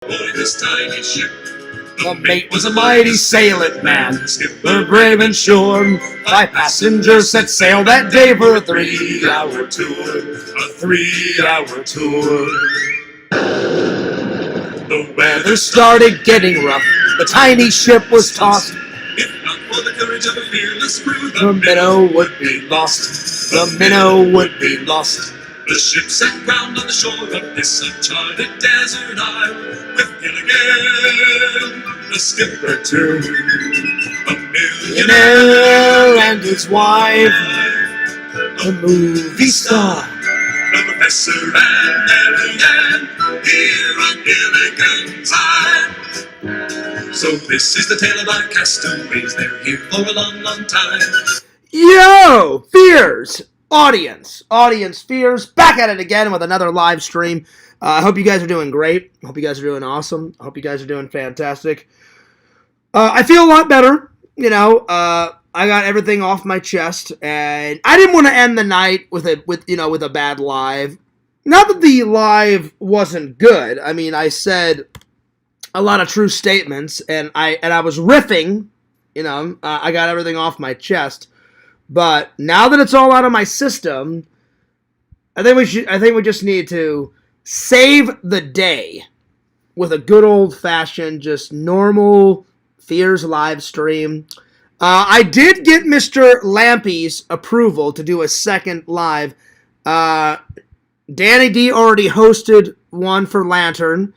Boarding this tiny ship, the mate was a mighty sailing man, skipper brave and sure. 5 passengers set sail that day for a 3-hour tour, a 3-hour tour. The weather started getting rough, the tiny ship was tossed. If not for the courage of a fearless crew, the minnow would be lost. The minnow would be lost. The ship sank ground on the shore of this uncharted desert isle, with Gilligan, the skipper too, a millionaire and his wife, a movie star, the professor and Marianne, here on Gilligan's Isle. So this is the tale of our castaways, they're here for a long, long time. Yo, fears! Audience fears, back at it again with another live stream. I hope you guys are doing great. I hope you guys are doing awesome. I hope you guys are doing fantastic. I feel a lot better. I got everything off my chest, and I didn't want to end the night with a bad live. Not that the live wasn't good. I mean, I said a lot of true statements, and I was riffing. I got everything off my chest. But now that it's all out of my system, I think we just need to save the day with a good old-fashioned, just normal Fears live stream. I did get Mr. Lampy's approval to do a second live. Danny D already hosted one for Lantern.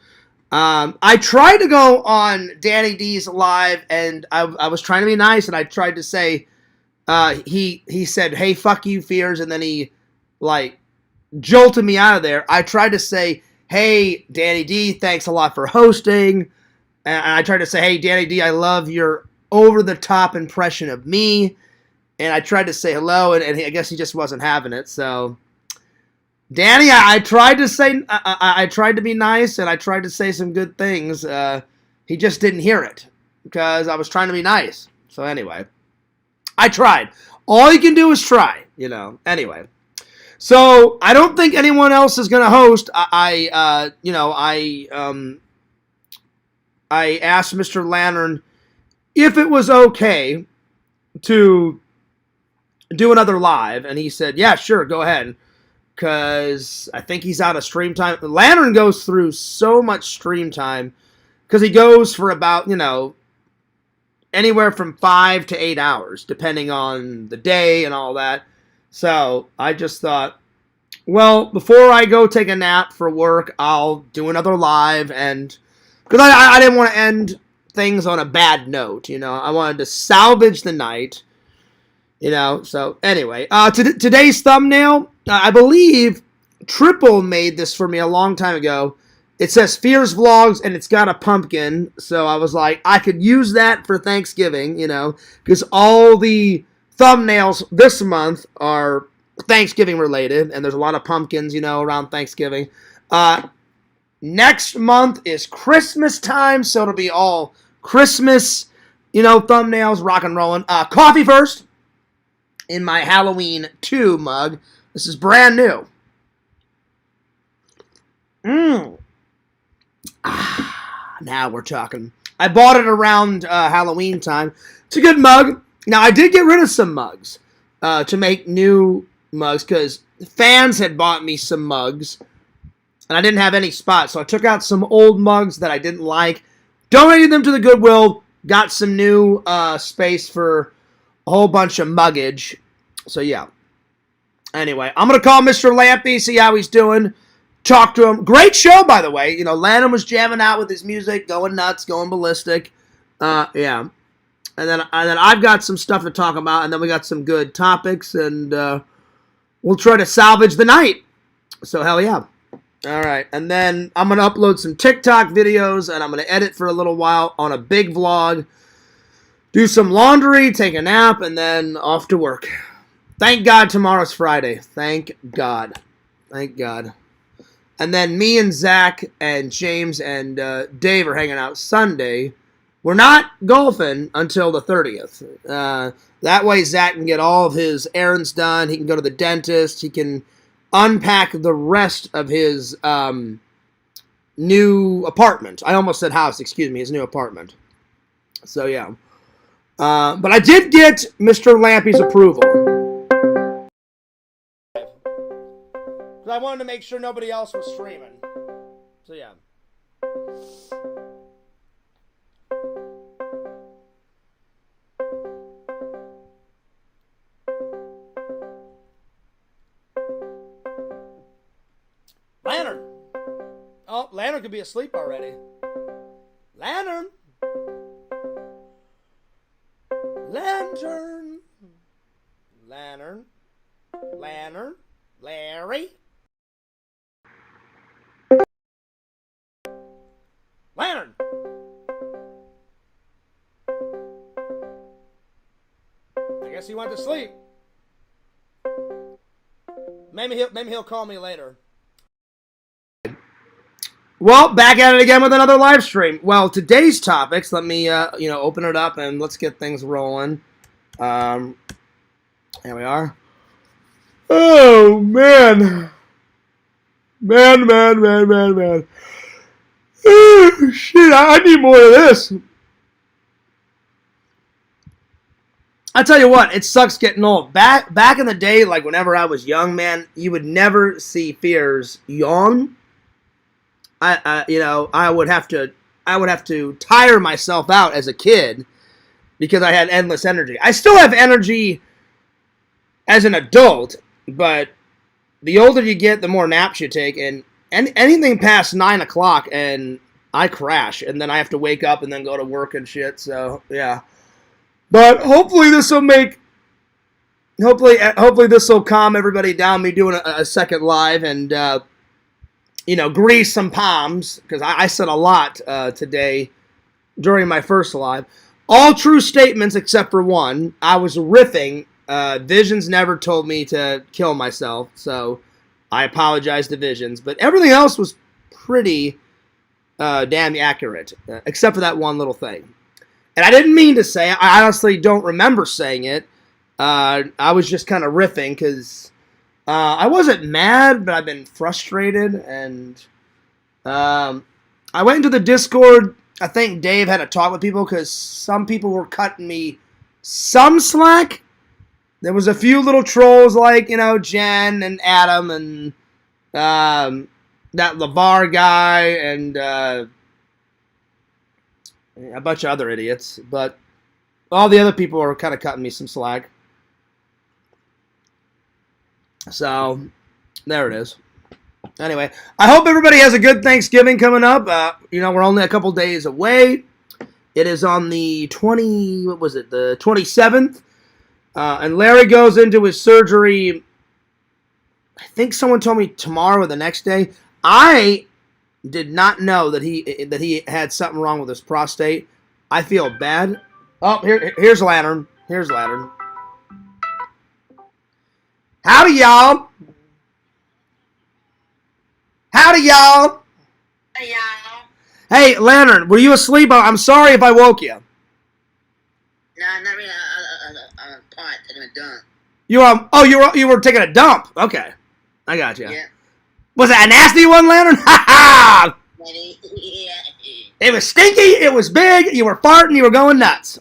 I tried to go on Danny D's live, and I was trying to be nice, and I tried to say, he said, "Hey, fuck you, Fears," and then he, jolted me out of there. I tried to say, "Hey, Danny D, thanks a lot for hosting," and I tried to say, "Hey, Danny D, I love your over-the-top impression of me," and I tried to say hello, and I guess he just wasn't having it, so... Danny, I tried to say, I tried to be nice, and I tried to say some good things. He just didn't hear it, because I was trying to be nice. So anyway, I tried. All you can do is try, Anyway, so I don't think anyone else is going to host. I asked Mr. Lantern if it was okay to do another live, and he said, "Yeah, sure, go ahead." Because I think he's out of stream time. Lantern goes through so much stream time because he goes for about, anywhere from 5 to 8 hours, depending on the day and all that. So I just thought, well, before I go take a nap for work, I'll do another live. And because I didn't want to end things on a bad note, I wanted to salvage the night. So anyway, today's thumbnail, I believe Triple made this for me a long time ago. It says Fears Vlogs, and it's got a pumpkin, so I was like, I could use that for Thanksgiving, because all the thumbnails this month are Thanksgiving related, and there's a lot of pumpkins, around Thanksgiving. Next month is Christmas time, so it'll be all Christmas, thumbnails, rock and rolling. Coffee first. In my Halloween 2 mug. This is brand new. Now we're talking. I bought it around Halloween time. It's a good mug. Now, I did get rid of some mugs to make new mugs because fans had bought me some mugs and I didn't have any spots. So I took out some old mugs that I didn't like, donated them to the Goodwill, got some new space for a whole bunch of muggage. So, yeah. Anyway, I'm going to call Mr. Lampy, see how he's doing, talk to him. Great show, by the way. Landon was jamming out with his music, going nuts, going ballistic. Yeah. And then I've got some stuff to talk about, and then we got some good topics, and we'll try to salvage the night. So, hell yeah. All right. And then I'm going to upload some TikTok videos, and I'm going to edit for a little while on a big vlog. Do some laundry, take a nap, and then off to work. Thank God tomorrow's Friday. Thank God. Thank God. And then me and Zach and James and Dave are hanging out Sunday. We're not golfing until the 30th. That way Zach can get all of his errands done. He can go to the dentist. He can unpack the rest of his new apartment. I almost said house, excuse me, his new apartment. So, yeah. But I did get Mr. Lampy's approval. I wanted to make sure nobody else was streaming. So, yeah. Lantern. Oh, Lantern could be asleep already. Lantern. Lantern. Lantern. Lantern. Larry. Lantern. I guess he went to sleep. Maybe he'll call me later. Well, back at it again with another live stream. Well, today's topics, let me open it up and let's get things rolling. Here we are. Oh, man. Man. Oh, shit, I need more of this. I tell you what, it sucks getting old. Back in the day, like whenever I was young, man, you would never see Fears yawn. I would have to tire myself out as a kid because I had endless energy. I still have energy as an adult, but the older you get, the more naps you take, and anything past 9 o'clock, and I crash, and then I have to wake up and then go to work and shit. So yeah, but hopefully this will calm everybody down. Me doing a second live and. Grease some palms, because I said a lot today during my first live. All true statements except for one. I was riffing. Visions never told me to kill myself, so I apologize to Visions. But everything else was pretty damn accurate, except for that one little thing. And I didn't mean to say it. I honestly don't remember saying it. I was just kind of riffing, because... I wasn't mad, but I've been frustrated, and I went into the Discord. I think Dave had a talk with people because some people were cutting me some slack. There was a few little trolls like, Jen and Adam and that LeVar guy and a bunch of other idiots, but all the other people were kind of cutting me some slack. So, there it is. Anyway, I hope everybody has a good Thanksgiving coming up. We're only a couple days away. It is on the 27th. And Larry goes into his surgery, I think someone told me tomorrow or the next day. I did not know that he had something wrong with his prostate. I feel bad. Oh, here's Lantern. Here's Lantern. Howdy, y'all. Howdy, y'all. Hey, y'all. Hey, Lantern, were you asleep? I'm sorry if I woke you. No, not really. I'm part taking a dump. You were taking a dump. Okay, I got you. Yeah. Was that a nasty one, Lantern? Ha ha! It was stinky. It was big. You were farting. You were going nuts.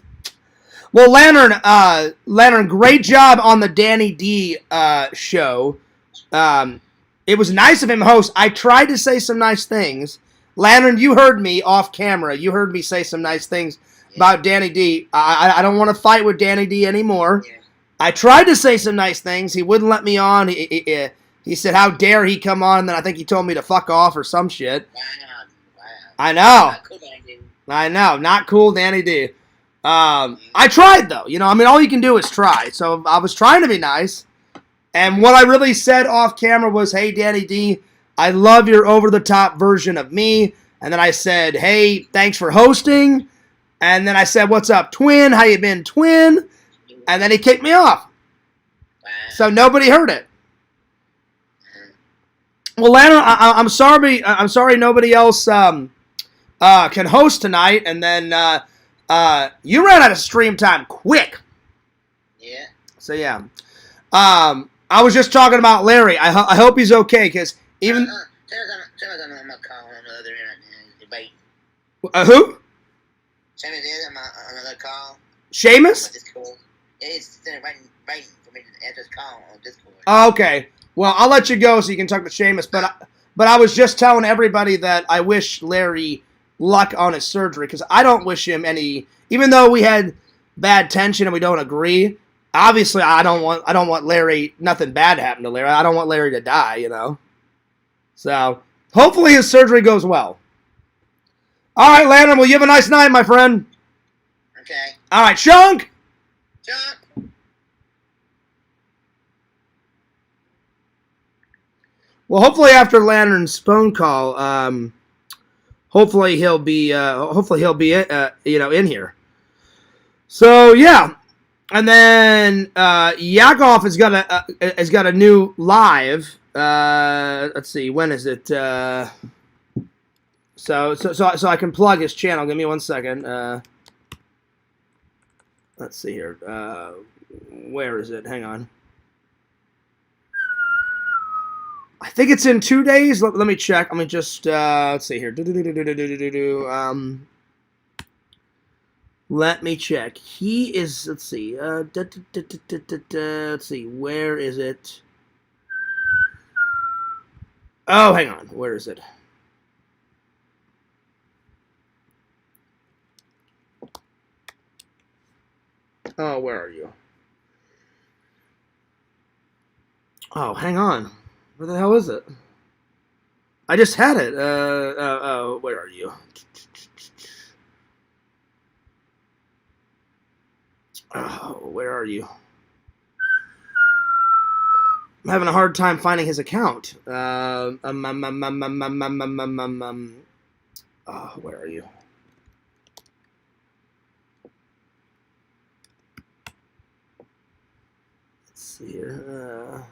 Well, Lantern, great job on the Danny D show. It was nice of him to host. I tried to say some nice things. Lantern, you heard me off camera. You heard me say some nice things about Danny D. I don't want to fight with Danny D anymore. Yeah. I tried to say some nice things. He wouldn't let me on. He said, how dare he come on, and then I think he told me to fuck off or some shit. Wow. I know. Not cool, I know. Not cool, Danny D. I tried, though. All you can do is try. So I was trying to be nice. And what I really said off camera was, hey, Danny D, I love your over-the-top version of me. And then I said, hey, thanks for hosting. And then I said, what's up, twin? How you been, twin? And then he kicked me off. So nobody heard it. Well, Lana, I'm sorry nobody else can host tonight. And then you ran out of stream time quick. Yeah. So, yeah. I was just talking about Larry. I hope he's okay, because even... I'm going to call him the other end. Who? Same as it, I'm on another call. Seamus? On Discord. Yeah, it's waiting for me to answer this call on Discord. Okay. Well, I'll let you go so you can talk to Seamus. But I was just telling everybody that I wish Larry luck on his surgery because I don't wish him any. Even though we had bad tension and we don't agree, obviously I don't want Larry, nothing bad to happen to Larry. I don't want Larry to die, you know. So hopefully his surgery goes well. All right, Landon. Well, you have a nice night, my friend. Okay. All right, Shunk. John. Well, hopefully after Lantern's phone call, hopefully he'll be in here. So yeah, and then Yakov has got a new live. Let's see, when is it? So I can plug his channel. Give me 1 second. Let's see here. Where is it? Hang on. I think it's in 2 days. Let me check. Let me just let's see here. Let me check. He is. Let's see. Let's see. Where is it? Oh, hang on. Where is it? Oh, where are you? Oh, hang on. Where the hell is it? I just had it. Where are you? Oh, where are you? I'm having a hard time finding his account. Oh, where are you? Let's see here.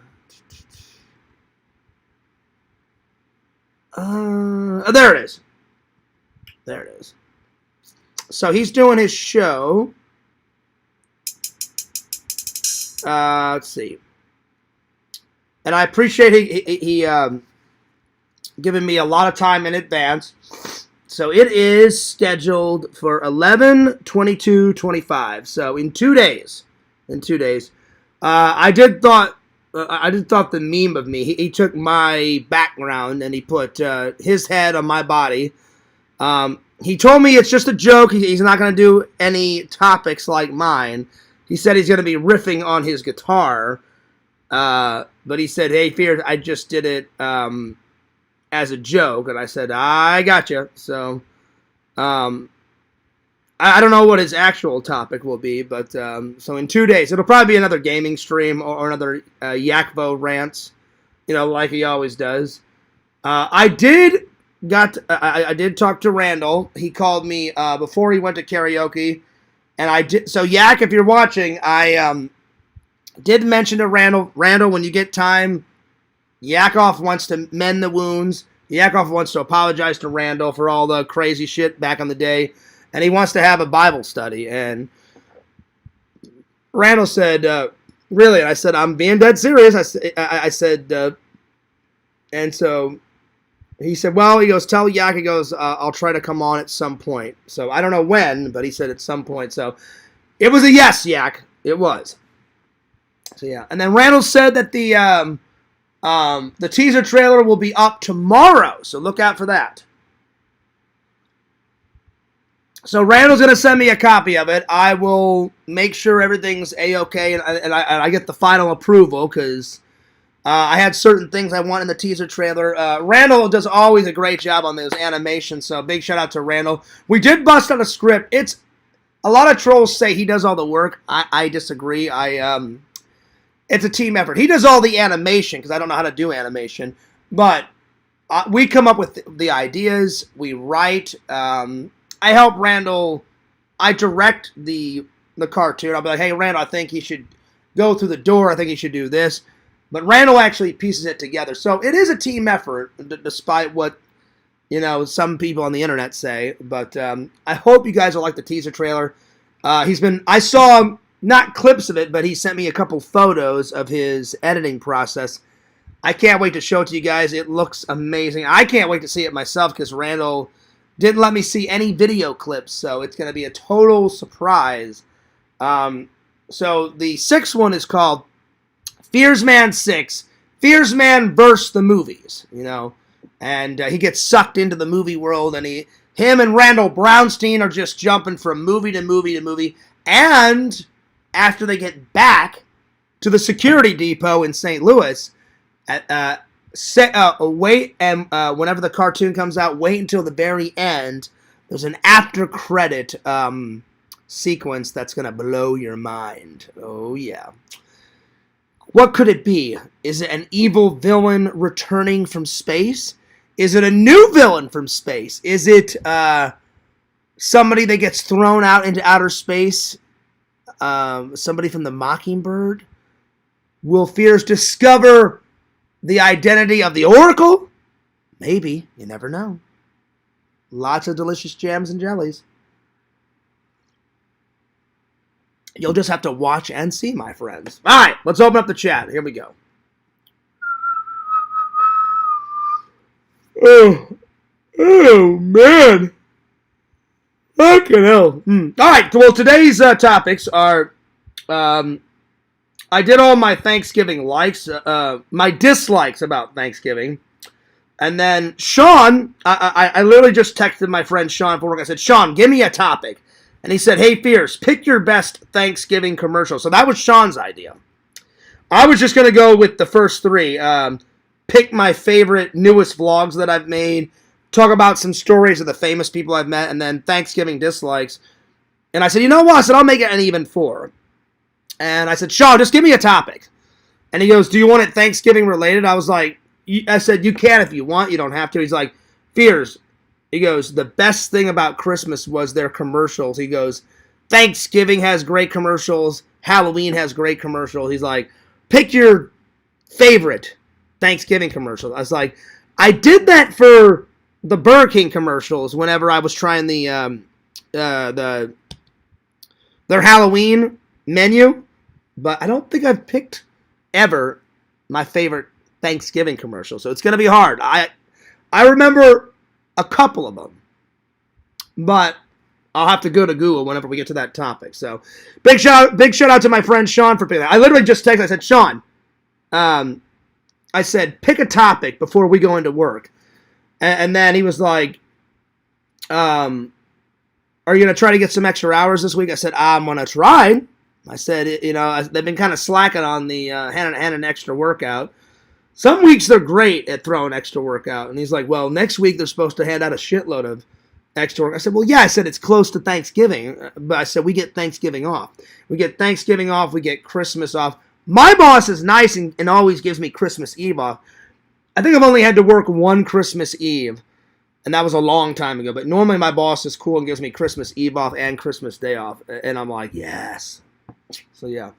There it is. There it is. So he's doing his show. Let's see. And I appreciate he giving me a lot of time in advance. So it is scheduled for 11/22/25. So in 2 days. In 2 days. I did thought the meme of me. He took my background and he put his head on my body. He told me it's just a joke. He's not going to do any topics like mine. He said he's going to be riffing on his guitar. But he said, hey, Fear, I just did it as a joke. And I said, I got you. So I don't know what his actual topic will be. But so in 2 days, it'll probably be another gaming stream or another Yakvo rants, like he always does. I did talk to Randall. He called me before he went to karaoke. And I did. So Yak, if you're watching, I did mention to Randall, when you get time, Yakov wants to mend the wounds. Yakov wants to apologize to Randall for all the crazy shit back in the day. And he wants to have a Bible study. And Randall said, really? And I said, I'm being dead serious. I said, and so he said, well, he goes, tell Yak, he goes, I'll try to come on at some point. So I don't know when, but he said at some point. So it was a yes, Yak. It was. So yeah. And then Randall said that the teaser trailer will be up tomorrow. So look out for that. So Randall's going to send me a copy of it. I will make sure everything's A-okay and I get the final approval because I had certain things I want in the teaser trailer. Randall does always a great job on those animations, so big shout out to Randall. We did bust out a script. It's a lot of trolls say he does all the work. I disagree. It's a team effort. He does all the animation because I don't know how to do animation, but we come up with the ideas. We write. I help Randall. I direct the cartoon. I'll be like, hey, Randall, I think he should go through the door. I think he should do this. But Randall actually pieces it together. So it is a team effort, despite what, some people on the internet say. But I hope you guys will like the teaser trailer. I saw, not clips of it, but he sent me a couple photos of his editing process. I can't wait to show it to you guys. It looks amazing. I can't wait to see it myself because Randall didn't let me see any video clips, so it's going to be a total surprise. So the sixth one is called Fears Man 6, Fears Man vs. the movies, you know, and he gets sucked into the movie world, and him and Randall Brownstein are just jumping from movie to movie to movie, and after they get back to the security depot in St. Louis, wait, and whenever the cartoon comes out, wait until the very end. There's an after credit sequence that's gonna blow your mind. Oh yeah. What could it be? Is it an evil villain returning from space? Is it a new villain from space? Is it somebody that gets thrown out into outer space? Somebody from the Mockingbird? Will Fears discover the identity of the Oracle? Maybe. You never know. Lots of delicious jams and jellies. You'll just have to watch and see, my friends. All right, let's open up the chat. Here we go. Oh man. Fucking hell. All right, well, today's topics are... I did all my Thanksgiving likes, my dislikes about Thanksgiving. And then Sean, I literally just texted my friend Sean before work. I said, Sean, give me a topic. And he said, hey, Fierce, pick your best Thanksgiving commercial. So that was Sean's idea. I was just going to go with the first three. Pick my favorite, newest vlogs that I've made. Talk about some stories of the famous people I've met. And then Thanksgiving dislikes. And I said, you know what? I said, I'll make it an even 4. And I said, Sean, just give me a topic. And he goes, do you want it Thanksgiving related? I was like, I said, you can if you want. You don't have to. He's like, Fears. He goes, the best thing about Christmas was their commercials. He goes, Thanksgiving has great commercials. Halloween has great commercials. He's like, pick your favorite Thanksgiving commercial. I was like, I did that for the Burger King commercials whenever I was trying their Halloween menu. But I don't think I've picked ever my favorite Thanksgiving commercial. So it's going to be hard. I remember a couple of them, but I'll have to go to Google whenever we get to that topic. So big shout out to my friend Sean for picking that. I literally just texted. I said, Sean, I said, pick a topic before we go into work. And then he was like, are you going to try to get some extra hours this week? I said, I'm going to try. I said, you know, they've been kind of slacking on the hand an extra workout. Some weeks they're great at throwing extra workout. And he's like, well, next week they're supposed to hand out a shitload of extra work. I said, well, yeah. I said, it's close to Thanksgiving. But I said, we get Thanksgiving off. We get Thanksgiving off. We get Christmas off. My boss is nice and always gives me Christmas Eve off. I think I've only had to work one Christmas Eve. And that was a long time ago. But normally my boss is cool and gives me Christmas Eve off and Christmas Day off. And I'm like, yes. So, yeah.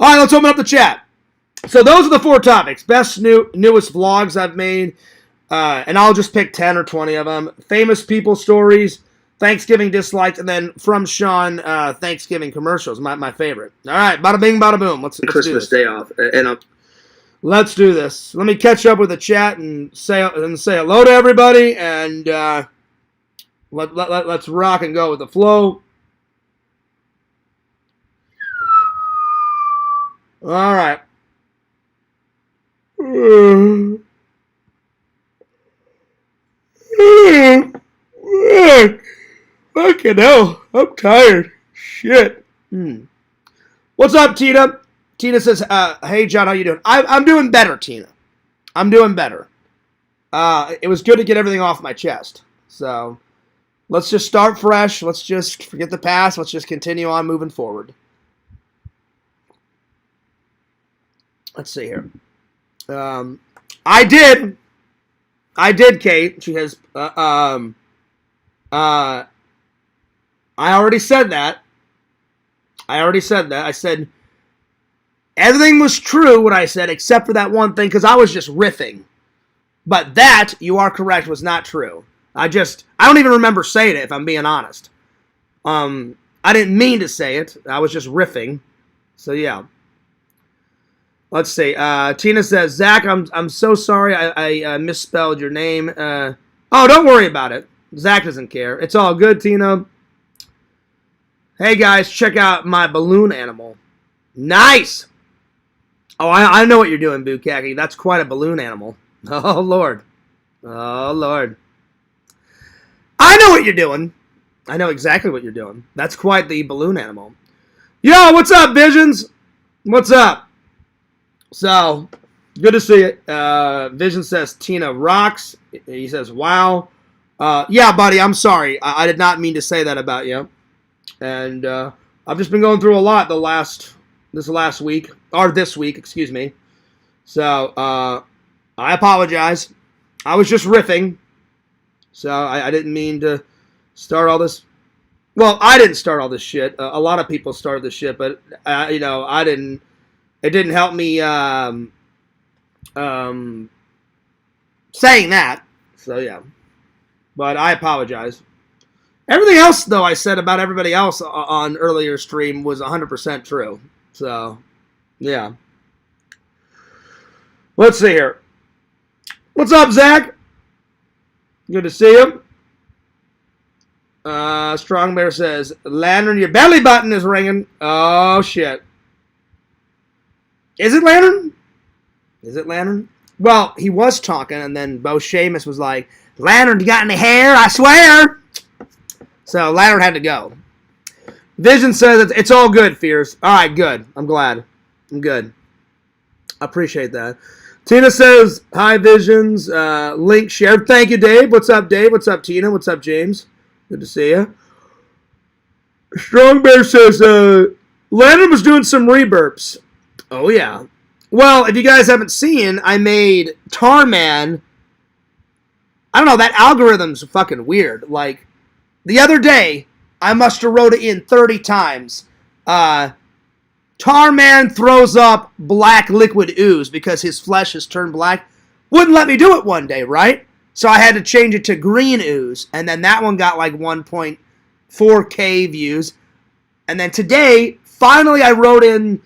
All right, let's open up the chat. So those are the 4 topics. Best newest vlogs I've made. And I'll just pick 10 or 20 of them. Famous people stories. Thanksgiving disliked. And then from Sean, Thanksgiving commercials. My favorite. All right. Bada bing, bada boom. Let's Christmas do this. Day off. And Let's do this. Let me catch up with the chat and say hello to everybody. And let's rock and go with the flow. All right. Fucking hell. I'm tired. Shit. What's up, Tina? Tina says, hey, John, how you doing? I'm doing better, Tina. I'm doing better. It was good to get everything off my chest. So let's just start fresh. Let's just forget the past. Let's just continue on moving forward. Let's see here. I did, Kate. She has, I already said that. I said everything was true what I said except for that one thing because I was just riffing. But that, you are correct, was not true. I don't even remember saying it if I'm being honest. I didn't mean to say it. I was just riffing. So yeah. Let's see. Tina says, Zach, I'm so sorry I misspelled your name. Oh, don't worry about it. Zach doesn't care. It's all good, Tina. Hey, guys, check out my balloon animal. Nice! Oh, I know what you're doing, Bukaki. That's quite a balloon animal. Oh, Lord. Oh, Lord. I know what you're doing. I know exactly what you're doing. That's quite the balloon animal. Yo, what's up, Visions? What's up? So, good to see you. Vision says Tina rocks. He says, wow. Yeah, buddy, I'm sorry. I did not mean to say that about you. And I've just been going through a lot this week, excuse me. So, I apologize. I was just riffing. So, I didn't mean to start all this. Well, I didn't start all this shit. A lot of people started this shit, but, I didn't. It didn't help me saying that. So, yeah. But I apologize. Everything else, though, I said about everybody else on earlier stream was 100% true. So, yeah. Let's see here. What's up, Zach? Good to see you. Strong Bear says, Lantern, your belly button is ringing. Oh, shit. Is it Lantern? Is it Lantern? Well, he was talking, and then Bo Sheamus was like, Lantern, you got any hair? I swear. So Lantern had to go. Vision says it's all good, Fierce. All right, good. I'm glad. I'm good. I appreciate that. Tina says, hi, Visions. Link shared. Thank you, Dave. What's up, Dave? What's up, Tina? What's up, James? Good to see you. Strong Bear says, Lantern was doing some reburps. Oh, yeah. Well, if you guys haven't seen, I made Tarman. I don't know, that algorithm's fucking weird. Like, the other day, I must have wrote it in 30 times. Tarman throws up black liquid ooze because his flesh has turned black. Wouldn't let me do it one day, right? So I had to change it to green ooze. And then that one got like 1.4K views. And then today, finally I wrote in,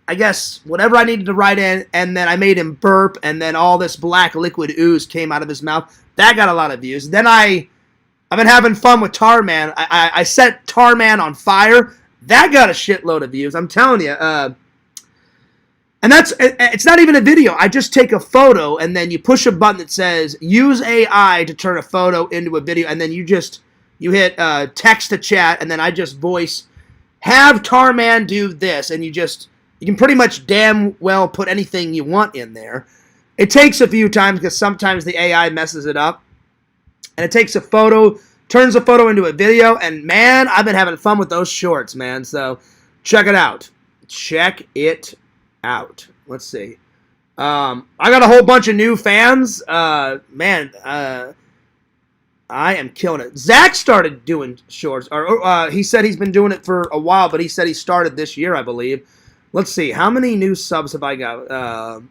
I guess, whatever I needed to write in. And then I made him burp. And then all this black liquid ooze came out of his mouth. That got a lot of views. Then I've been having fun with Tarman. I set Tarman on fire. That got a shitload of views. I'm telling you. And it's not even a video. I just take a photo and then you push a button that says use AI to turn a photo into a video. And then you hit text to chat and then I just voice, have Tarman do this. And you can pretty much damn well put anything you want in there. It takes a few times because sometimes the AI messes it up. And it takes a photo, turns a photo into a video, and man, I've been having fun with those shorts, man. So check it out. Check it out. Let's see. I got a whole bunch of new fans. I am killing it. Zach started doing shorts. Or he said he's been doing it for a while, but he said he started this year, I believe. Let's see. How many new subs have I got?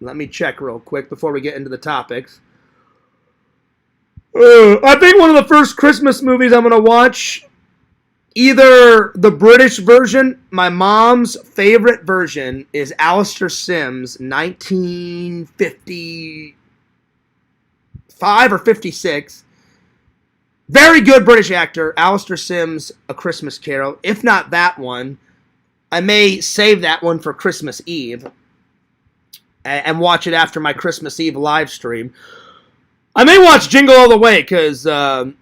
Let me check real quick before we get into the topics. I think one of the first Christmas movies I'm going to watch, either the British version, my mom's favorite version, is Alistair Sims, 1955 or 56. Very good British actor, Alistair Sims, A Christmas Carol. If not that one, I may save that one for Christmas Eve and watch it after my Christmas Eve live stream. I may watch Jingle All the Way because, Turbo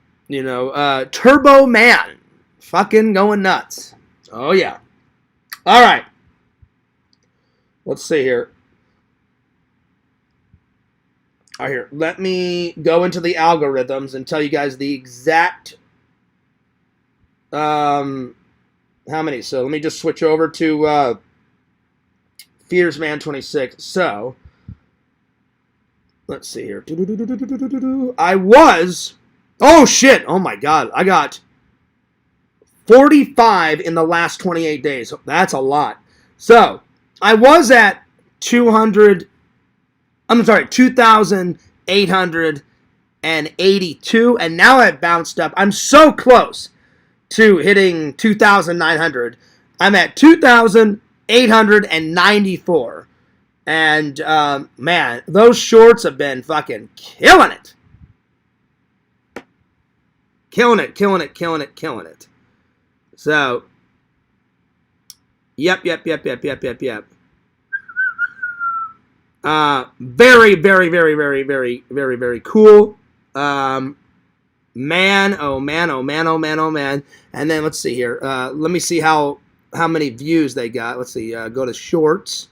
Man. Fucking going nuts. Oh, yeah. All right. Let's see here. All right, here. Let me go into the algorithms and tell you guys the exact... how many? So let me just switch over to FearsMan26. So... let's see here. I was... oh, shit. Oh, my God. I got 45 in the last 28 days. That's a lot. So, I was at 2,882, and now I've bounced up. I'm so close to hitting 2,900. I'm at 2,894. And, man, those shorts have been fucking killing it. Killing it, killing it, killing it, killing it. So, yep. Very, very, very, very, very, very, very cool. Man, oh man, oh man, oh man, oh man. And then let's see here. Let me see how many views they got. Let's see. Go to shorts.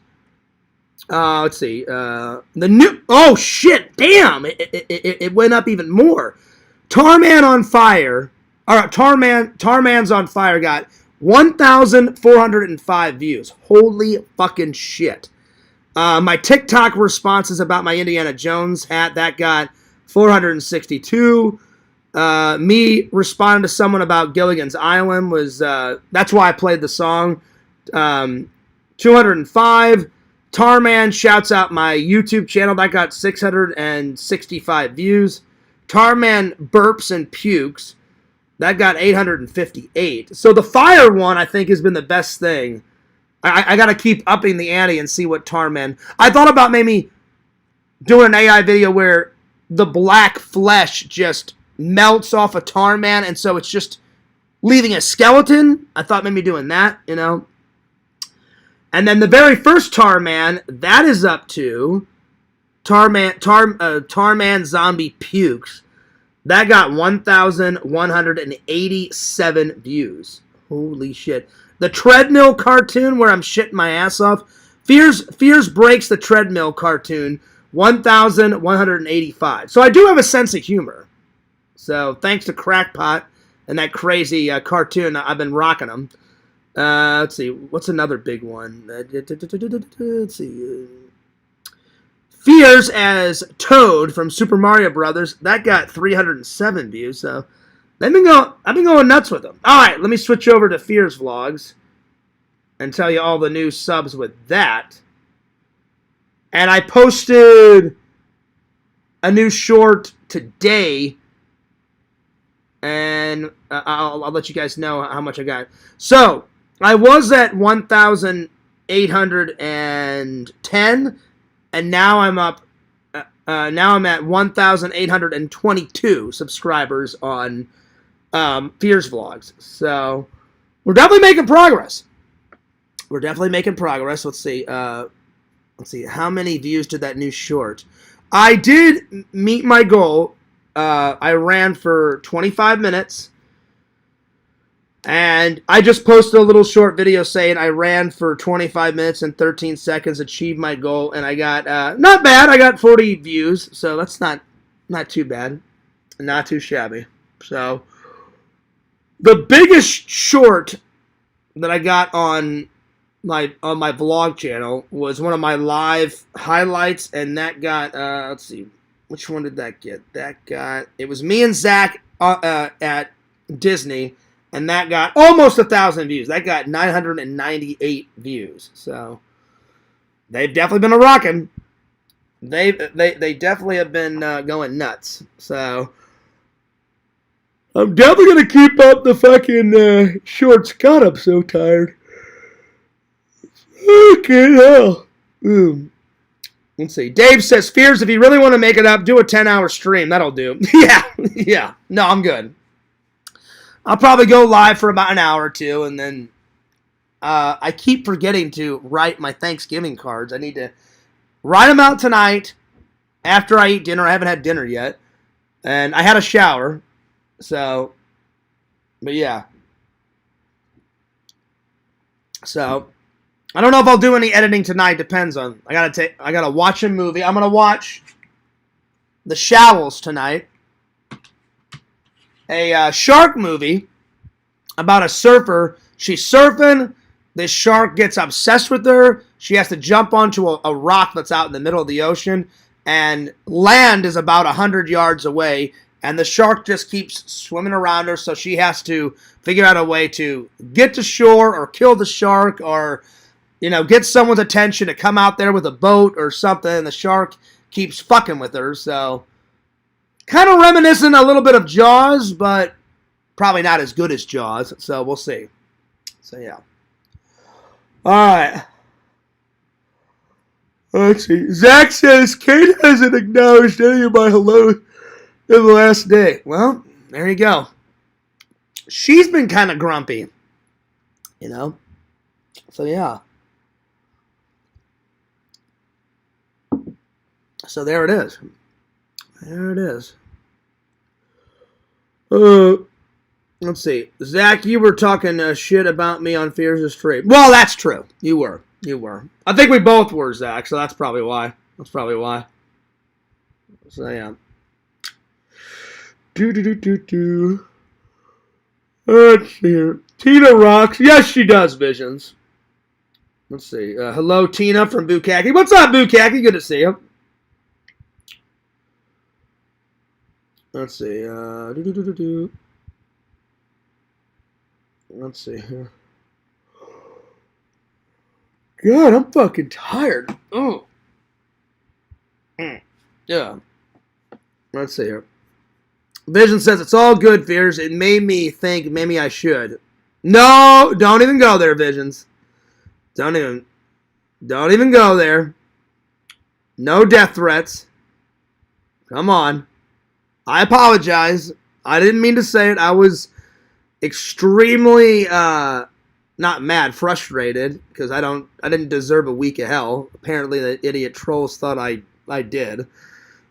Let's see. The new. Oh shit! Damn! It went up even more. Tarman on Fire. All right, Tarman's on Fire got 1,405 views. Holy fucking shit! My TikTok responses about my Indiana Jones hat that got 462. Me responding to someone about Gilligan's Island was that's why I played the song. 205. Tarman shouts out my YouTube channel that got 665 views. Tarman burps and pukes that got 858. So the fire one I think has been the best thing. I got to keep upping the ante and see what Tarman. I thought about maybe doing an AI video where the black flesh just melts off a Tarman, and so it's just leaving a skeleton. I thought maybe doing that, you know. And then the very first Tarman, that is up to Tarman Zombie Pukes. That got 1,187 views. Holy shit. The treadmill cartoon where I'm shitting my ass off. Fears Breaks the Treadmill cartoon, 1,185. So I do have a sense of humor. So thanks to Crackpot and that crazy cartoon, I've been rocking them. Let's see. What's another big one? Let's see. Fears as Toad from Super Mario Brothers. That got 307 views. So I've been going nuts with them. All right, let me switch over to Fears Vlogs and tell you all the new subs with that. And I posted a new short today, and I'll let you guys know how much I got. So I was at 1,810, and now I'm up. Now I'm at 1,822 subscribers on Fears Vlogs. So we're definitely making progress. Let's see. How many views did that new short? I did meet my goal. I ran for 25 minutes. And I just posted a little short video saying I ran for 25 minutes and 13 seconds, achieved my goal, and I got, not bad, I got 40 views, so that's not too bad. Not too shabby. So, the biggest short that I got on my vlog channel was one of my live highlights, and that got, let's see, which one did that get? It was me and Zach at Disney, and that got almost 1,000 views. That got 998 views. So they've definitely been rocking. They definitely have been going nuts. So I'm definitely gonna keep up the fucking shorts. God, I'm so tired. Okay, hell. Let's see. Dave says, Fears, if you really want to make it up, do a 10-hour stream. That'll do. Yeah. No, I'm good. I'll probably go live for about an hour or two, and then I keep forgetting to write my Thanksgiving cards. I need to write them out tonight after I eat dinner. I haven't had dinner yet, and I had a shower, so, but yeah. So, I don't know if I'll do any editing tonight. Depends on, I gotta watch a movie. I'm gonna watch The Shallows tonight. A shark movie about a surfer. She's surfing. This shark gets obsessed with her. She has to jump onto a rock that's out in the middle of the ocean. And land is about 100 yards away. And the shark just keeps swimming around her. So she has to figure out a way to get to shore or kill the shark or, get someone's attention to come out there with a boat or something. And the shark keeps fucking with her. So kind of reminiscent a little bit of Jaws, but probably not as good as Jaws, so we'll see. So, yeah. Alright. Let's see. Zach says, Kate hasn't acknowledged any of my hellos in the last day. Well, there you go. she's been kind of grumpy, you know. So yeah. So there it is. There it is. Let's see. Zach, you were talking shit about me on Fears' stream. Well, that's true. You were. You were. I think we both were, Zach, so that's probably why. That's probably why. So, yeah. Let's see here. Tina rocks. Yes, she does, Visions. Let's see. Hello, Tina from Bukaki. What's up, Bukaki? Good to see you. Let's see. Let's see here. God, I'm fucking tired. Oh. Yeah. Let's see here. Vision says, it's all good, Fears. It made me think maybe I should. No, don't even go there, Visions. Don't even go there. No death threats. Come on. I apologize. I didn't mean to say it. I was extremely not mad, frustrated, because I didn't deserve a week of hell. Apparently the idiot trolls thought I did.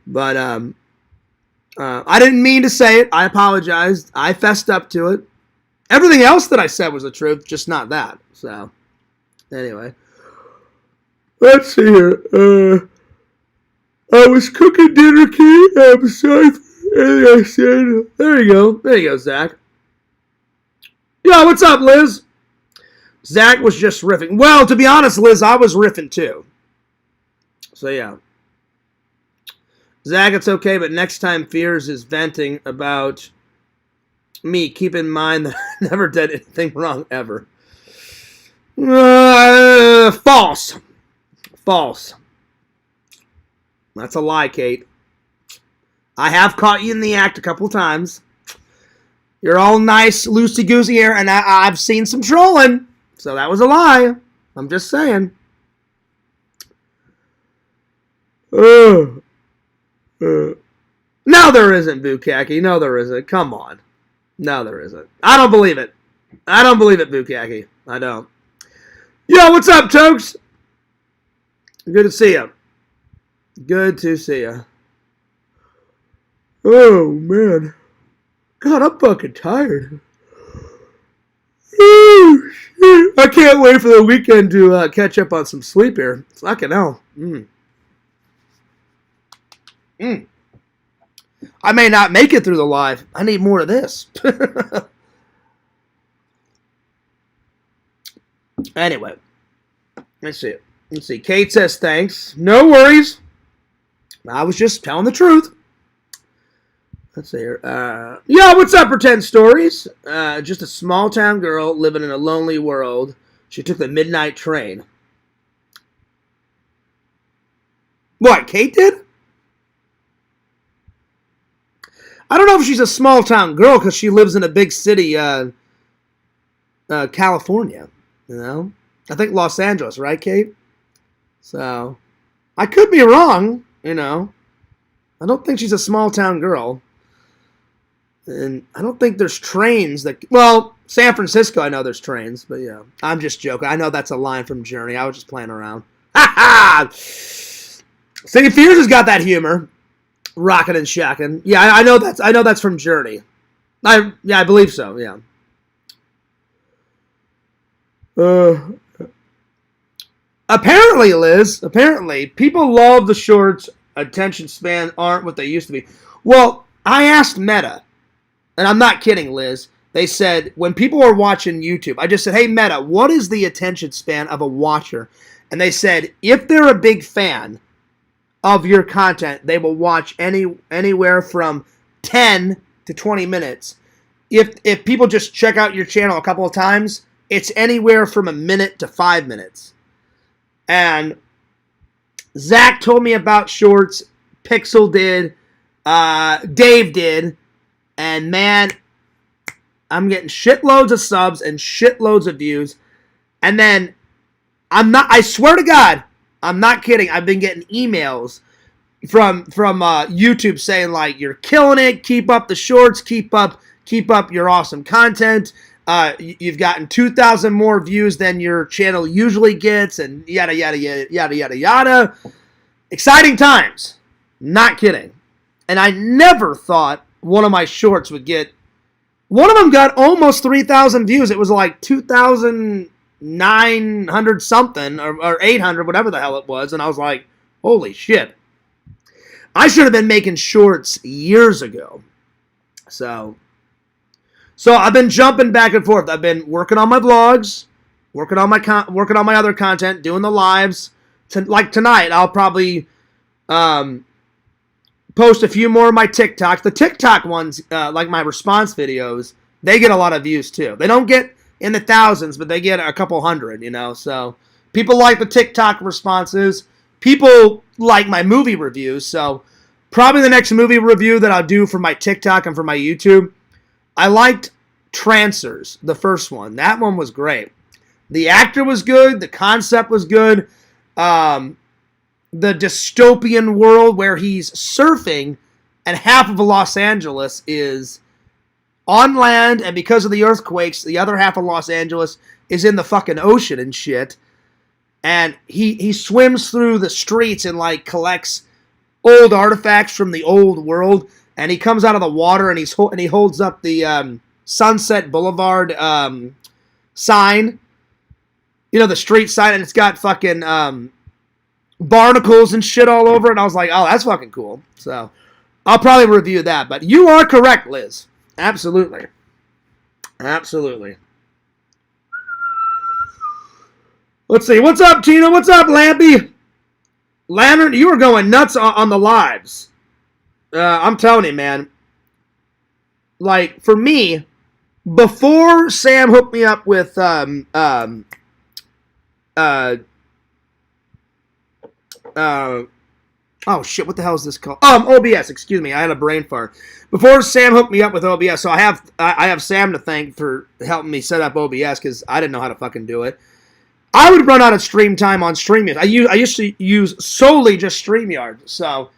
But I didn't mean to say it. I apologized. I fessed up to it. Everything else that I said was the truth, just not that. So, anyway. Let's see here. I was cooking dinner, Kate. I'm sorry for anything I said. There you go. There you go, Zach. Yo, what's up, Liz? Zach was just riffing. Well, to be honest, Liz, I was riffing too. So, yeah. Zach, it's okay, but next time Fears is venting about me, keep in mind that I never did anything wrong ever. False. False. That's a lie, Kate. I have caught you in the act a couple times. You're all nice, loosey-goosey here, and I've seen some trolling. So that was a lie. I'm just saying. No, there isn't, Bukaki. No, there isn't. Come on. No, there isn't. I don't believe it. I don't believe it, Bukaki. I don't. Yo, what's up, Tokes? Good to see you. Good to see you. Oh, man. God, I'm fucking tired. Oh, shit. I can't wait for the weekend to catch up on some sleep here. Fucking hell. I may not make it through the live. I need more of this. Anyway. Let's see. Let's see. Kate says thanks. No worries. I was just telling the truth. Let's see here. Yo, what's up, Pretend Stories? Just a small town girl living in a lonely world. She took the midnight train. What, Kate did? I don't know if she's a small town girl because she lives in a big city, California. You know? I think Los Angeles, right, Kate? So, I could be wrong, you know. I don't think she's a small town girl. And I don't think there's trains that... Well, San Francisco, I know there's trains, but yeah. I'm just joking. I know that's a line from Journey. I was just playing around. Ha ha! City Fears has got that humor. Rockin' and shackin'. Yeah, I know that's from Journey. I believe so, yeah. Apparently, Liz, people love the shorts. Attention span aren't what they used to be. Well, I asked Meta, and I'm not kidding, Liz. They said, when people are watching YouTube, I just said, hey, Meta, what is the attention span of a watcher? And they said, if they're a big fan of your content, they will watch anywhere from 10 to 20 minutes. If people just check out your channel a couple of times, it's anywhere from a minute to 5 minutes. And Zach told me about shorts. Pixel did. Dave did. And man, I'm getting shitloads of subs and shitloads of views. And then I swear to God, I'm not kidding. I've been getting emails from YouTube saying like, you're killing it. Keep up the shorts. Keep up Keep up your awesome content. You've gotten 2,000 more views than your channel usually gets, and yada, yada, yada, yada, yada, yada. Exciting times. Not kidding. And I never thought one of my shorts would get... One of them got almost 3,000 views. It was like 2,900 something, or 800, whatever the hell it was. And I was like, holy shit. I should have been making shorts years ago. So I've been jumping back and forth. I've been working on my vlogs, working on my other content, doing the lives. Like tonight, I'll probably post a few more of my TikToks. The TikTok ones, like my response videos, they get a lot of views too. They don't get in the thousands, but they get a couple hundred, you know. So people like the TikTok responses. People like my movie reviews. So probably the next movie review that I'll do for my TikTok and for my YouTube, I liked Trancers, the first one. That one was great. The actor was good. The concept was good. The dystopian world where he's surfing and half of Los Angeles is on land, and because of the earthquakes, the other half of Los Angeles is in the fucking ocean and shit. And he swims through the streets and like collects old artifacts from the old world. And he comes out of the water and he holds up the Sunset Boulevard sign, you know, the street sign, and it's got fucking barnacles and shit all over it. And I was like, oh, that's fucking cool. So I'll probably review that. But you are correct, Liz. Absolutely. Absolutely. Let's see. What's up, Tina? What's up, Lampy? Lantern, you were going nuts on the lives. I'm telling you, man. Like, for me, before Sam hooked me up with oh shit, what the hell is this called? OBS, excuse me, I had a brain fart. Before Sam hooked me up with OBS, so I have Sam to thank for helping me set up OBS, because I didn't know how to fucking do it. I would run out of stream time on StreamYard. I used to use solely just StreamYard, so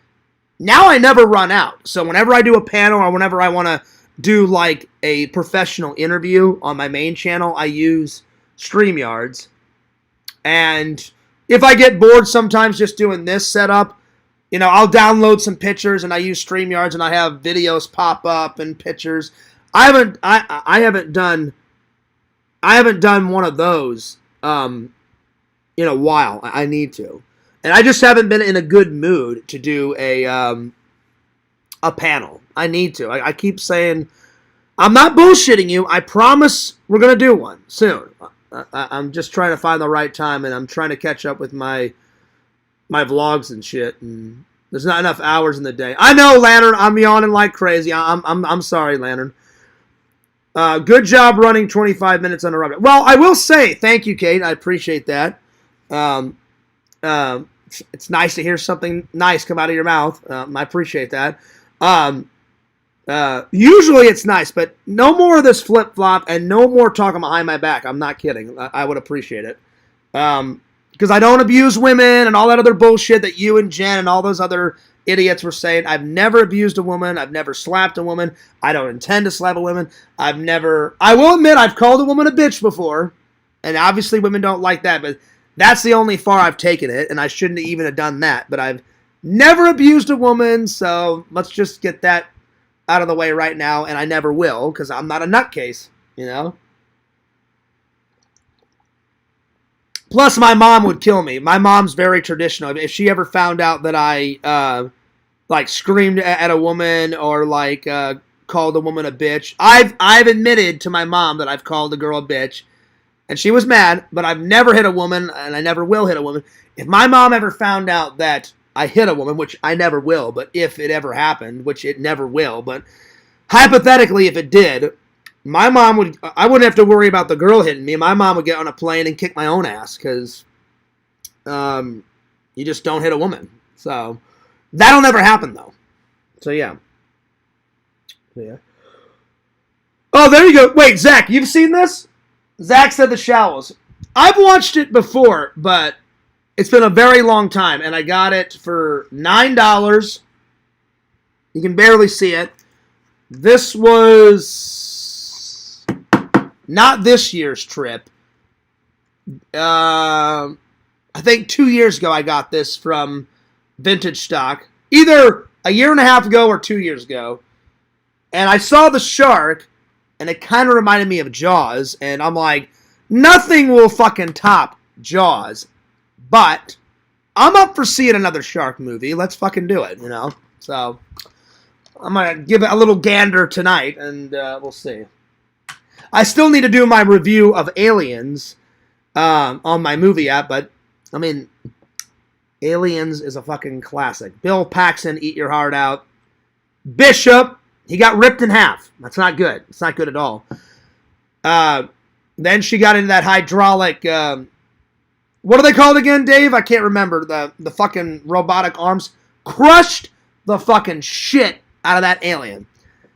now I never run out. So whenever I do a panel or whenever I want to do like a professional interview on my main channel, I use StreamYards. And if I get bored sometimes just doing this setup, you know, I'll download some pictures and I use StreamYards and I have videos pop up and pictures. I haven't done one of those in a while. I need to. And I just haven't been in a good mood to do a panel. I need to. I keep saying, I'm not bullshitting you. I promise we're going to do one soon. I'm just trying to find the right time, and I'm trying to catch up with my vlogs and shit. And there's not enough hours in the day. I know, Lantern. I'm yawning like crazy. I'm sorry, Lantern. Good job running 25 minutes uninterrupted. Well, I will say, thank you, Kate. I appreciate that. It's nice to hear something nice come out of your mouth. I appreciate that. Usually it's nice, but no more of this flip-flop and no more talking behind my back. I'm not kidding. I would appreciate it. Because I don't abuse women and all that other bullshit that you and Jen and all those other idiots were saying. I've never abused a woman. I've never slapped a woman. I don't intend to slap a woman. I will admit I've called a woman a bitch before. And obviously women don't like that, but that's the only far I've taken it, and I shouldn't even have done that. But I've never abused a woman, so let's just get that out of the way right now, and I never will, because I'm not a nutcase, you know? Plus, my mom would kill me. My mom's very traditional. If she ever found out that I, screamed at a woman or, called a woman a bitch, I've admitted to my mom that I've called a girl a bitch, and she was mad, but I've never hit a woman, and I never will hit a woman. If my mom ever found out that I hit a woman, which I never will, but if it ever happened, which it never will, but hypothetically, if it did, I wouldn't have to worry about the girl hitting me. My mom would get on a plane and kick my own ass, because you just don't hit a woman. So that'll never happen, though. So, yeah. Oh, there you go. Wait, Zach, you've seen this? Zach said The Shallows. I've watched it before, but it's been a very long time, and I got it for $9. You can barely see it, This was not this year's trip. I think 2 years ago I got this from Vintage Stock. Either a year and a half ago or 2 years ago. And I saw the shark, and it kind of reminded me of Jaws. And I'm like, nothing will fucking top Jaws. But I'm up for seeing another shark movie. Let's fucking do it, you know? So I'm going to give it a little gander tonight, and we'll see. I still need to do my review of Aliens on my movie app, but, I mean, Aliens is a fucking classic. Bill Paxton, eat your heart out. Bishop, he got ripped in half. That's not good. It's not good at all. Then she got into that hydraulic, what are they called again, Dave? I can't remember. The fucking robotic arms. Crushed the fucking shit out of that alien.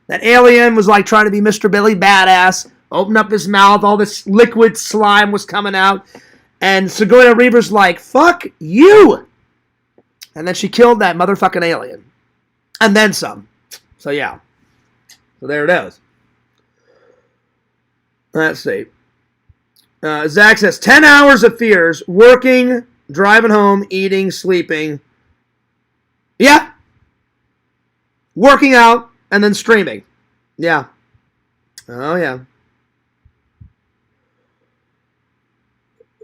That alien was like trying to be Mr. Billy Badass. Opened up his mouth. All this liquid slime was coming out. And Sigourney Weaver's like, fuck you. And then she killed that motherfucking alien. And then some. So yeah. So there it is. Let's see. Zach says, 10 hours of fears. Working, driving home, eating, sleeping. Yeah. Working out, and then streaming. Yeah. Oh, yeah.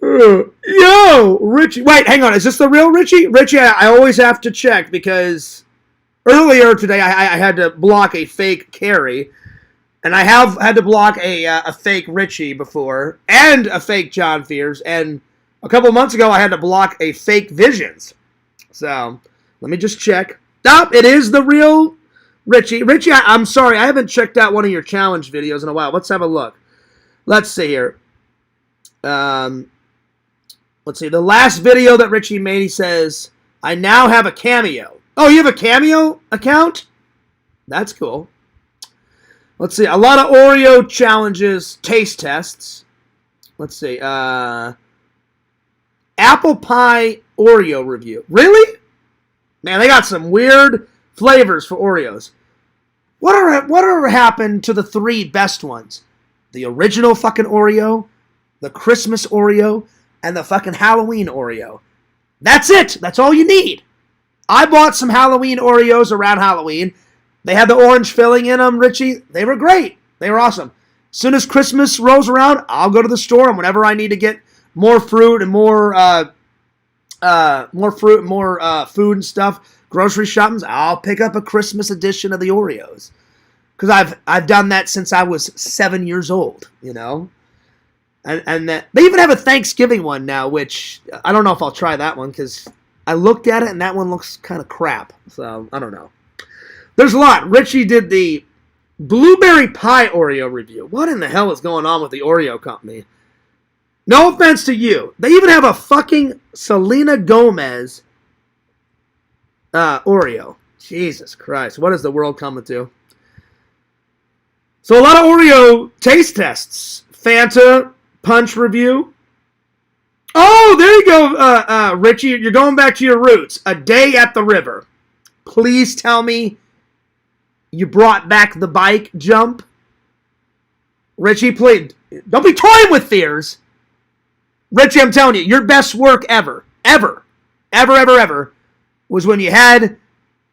Yo, Richie. Wait, hang on. Is this the real Richie? Richie, I always have to check because earlier today I had to block a fake Carrie, and I have had to block a fake Richie before, and a fake John Fears, and a couple months ago I had to block a fake Visions. So let me just check. Stop! It is the real Richie. Richie, I'm sorry, I haven't checked out one of your challenge videos in a while. Let's have a look. Let's see here. Let's see. The last video that Richie made, he says, I now have a Cameo. Oh, you have a Cameo account? That's cool. Let's see. A lot of Oreo challenges, taste tests. Let's see. Apple pie Oreo review. Really? Man, they got some weird flavors for Oreos. Whatever happened to the three best ones? The original fucking Oreo, the Christmas Oreo, and the fucking Halloween Oreo. That's it. That's all you need. I bought some Halloween Oreos around Halloween. They had the orange filling in them, Richie. They were great. They were awesome. As soon as Christmas rolls around, I'll go to the store, and whenever I need to get more fruit and more food and stuff, grocery shoppings, I'll pick up a Christmas edition of the Oreos. Because I've done that since I was 7 years old, you know? And they even have a Thanksgiving one now, which I don't know if I'll try that one because I looked at it and that one looks kind of crap. So, I don't know. There's a lot. Richie did the blueberry pie Oreo review. What in the hell is going on with the Oreo company? No offense to you. They even have a fucking Selena Gomez Oreo. Jesus Christ. What is the world coming to? So a lot of Oreo taste tests. Fanta Punch review. Oh, there you go, Richie. You're going back to your roots. A day at the river. Please tell me you brought back the bike jump. Richie, please. Don't be toying with fears. Richie, I'm telling you, your best work ever was when you had,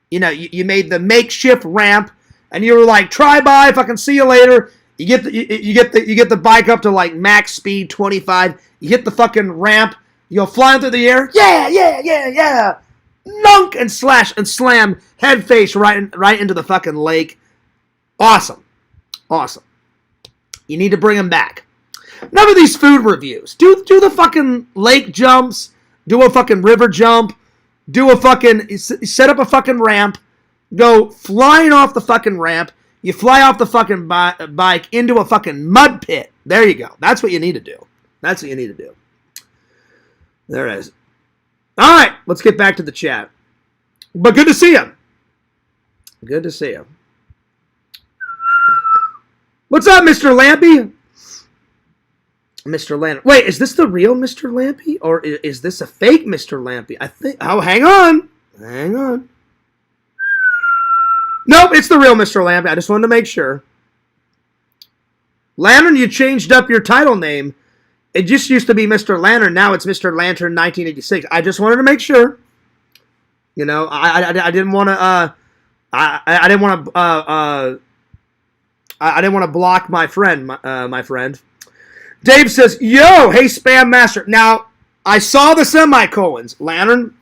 you made the makeshift ramp and you were like, try by, fucking see you later. You get the bike up to like max speed 25. You hit the fucking ramp. You go flying through the air. Yeah. Nunk and slash and slam head face right into the fucking lake. Awesome. You need to bring them back. None of these food reviews. Do the fucking lake jumps. Do a fucking river jump. Set up a fucking ramp. Go flying off the fucking ramp. You fly off the fucking bike into a fucking mud pit. There you go. That's what you need to do. There it is. All right, let's get back to the chat. But good to see you. What's up, Mr. Lampy? Mr. Lampy. Wait, is this the real Mr. Lampy? Or is this a fake Mr. Lampy? I think... Oh, hang on. Nope, it's the real Mr. Lamp. I just wanted to make sure. Lantern, you changed up your title name. It just used to be Mr. Lantern. Now it's Mr. Lantern 1986. I just wanted to make sure. You know, I didn't want to. I didn't want to. I didn't want to block my friend. My friend. Dave says, "Yo, hey, Spam Master." Now I saw the semicolons, Lantern.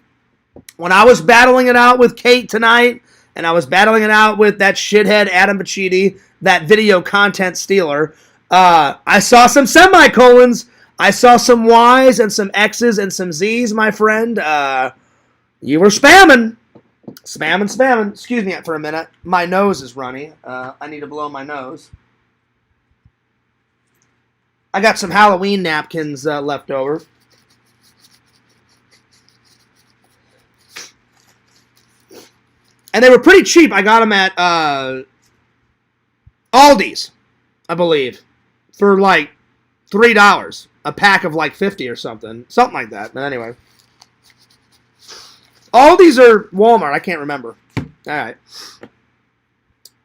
When I was battling it out with Kate tonight, and I was battling it out with that shithead Adam Pacitti, that video content stealer, I saw some semicolons. I saw some Y's and some X's and some Z's, my friend. You were spamming. Spamming. Excuse me for a minute. My nose is runny. I need to blow my nose. I got some Halloween napkins left over. And they were pretty cheap. I got them at Aldi's, I believe, for like $3. A pack of like 50 or something. Something like that. But anyway. Aldi's or Walmart. I can't remember. All right.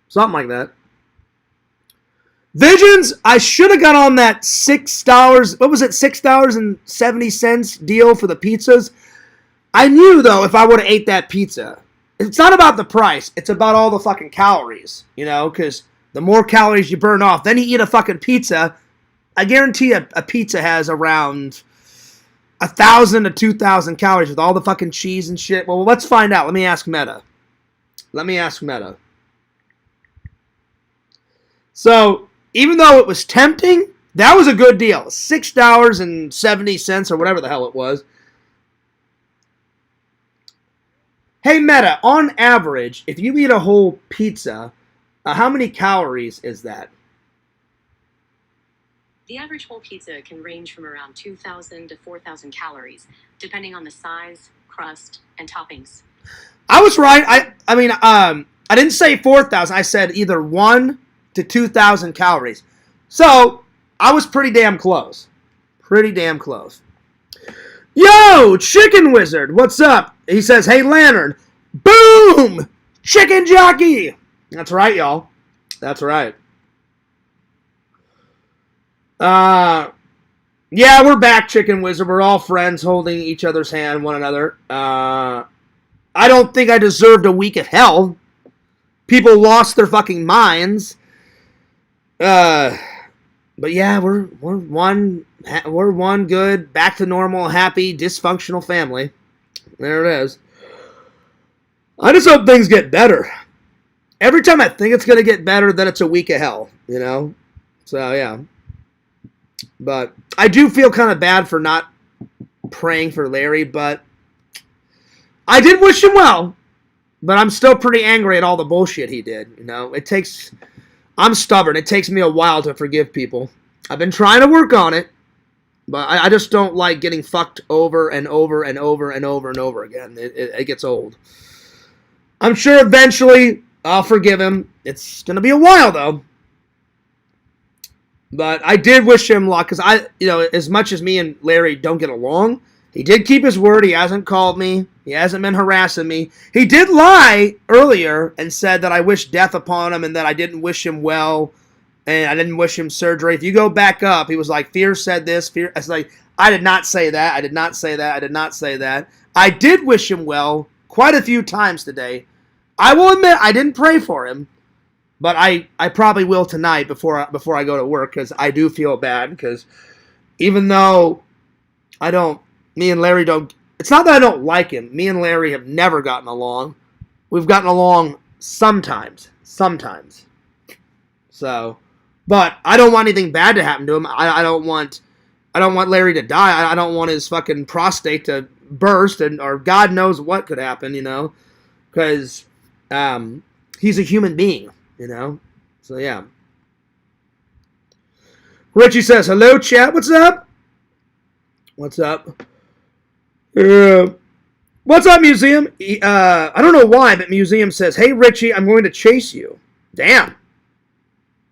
Something like that. Visions, I should have got on that $6. What was it? $6.70 deal for the pizzas. I knew, though, if I would have ate that pizza. It's not about the price. It's about all the fucking calories. You know, because the more calories you burn off, then you eat a fucking pizza. I guarantee a pizza has around 1,000 to 2,000 calories with all the fucking cheese and shit. Well, let's find out. Let me ask Meta. So, even though it was tempting, that was a good deal. $6.70 or whatever the hell it was. Hey, Meta, on average, if you eat a whole pizza, how many calories is that? The average whole pizza can range from around 2,000 to 4,000 calories, depending on the size, crust, and toppings. I was right. I didn't say 4,000. I said either 1 to 2,000 calories. So, I was pretty damn close. Yo, Chicken Wizard, what's up? He says, hey, Lantern. Boom! Chicken Jockey! That's right, y'all. That's right. Yeah, we're back, Chicken Wizard. We're all friends holding each other's hand, one another. I don't think I deserved a week of hell. People lost their fucking minds. But yeah, we're one good, back to normal, happy, dysfunctional family. There it is. I just hope things get better. Every time I think it's gonna get better, then it's a week of hell, you know? So yeah. But I do feel kind of bad for not praying for Larry, but I did wish him well. But I'm still pretty angry at all the bullshit he did, you know? I'm stubborn. It takes me a while to forgive people. I've been trying to work on it, but I just don't like getting fucked over and over and over and over and over again. It gets old. I'm sure eventually I'll forgive him. It's going to be a while, though. But I did wish him luck, because as much as me and Larry don't get along, he did keep his word. He hasn't called me. He hasn't been harassing me. He did lie earlier and said that I wished death upon him and that I didn't wish him well and I didn't wish him surgery. If you go back up, he was like, Fear said this. Fear. I was like, I did not say that. I did not say that. I did wish him well quite a few times today. I will admit I didn't pray for him. But I probably will tonight before I go to work, because I do feel bad, because even though me and Larry don't, it's not that I don't like him. Me and Larry have never gotten along. We've gotten along sometimes. So, but I don't want anything bad to happen to him. I don't want Larry to die. I don't want his fucking prostate to burst or God knows what could happen, you know, because he's a human being. You know? So, yeah. Richie says, hello, chat. What's up? What's up, Museum? I don't know why, but Museum says, hey, Richie, I'm going to chase you. Damn.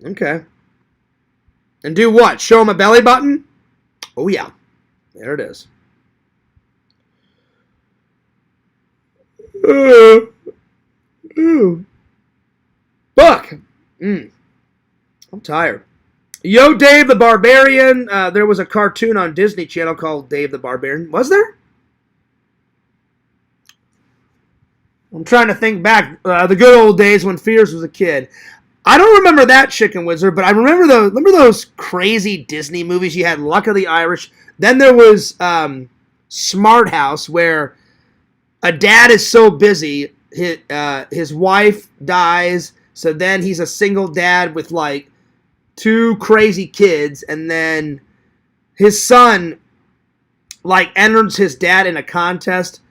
Okay. And do what? Show him a belly button? Oh, yeah. There it is. Fuck. I'm tired. Yo, Dave the Barbarian. There was a cartoon on Disney Channel called Dave the Barbarian. Was there? I'm trying to think back. The good old days when Fears was a kid. I don't remember that Chicken Wizard, but I remember those crazy Disney movies. You had Luck of the Irish. Then there was Smart House, where a dad is so busy, his wife dies, so then he's a single dad with like 2 crazy kids, and then his son like enters his dad in a contest,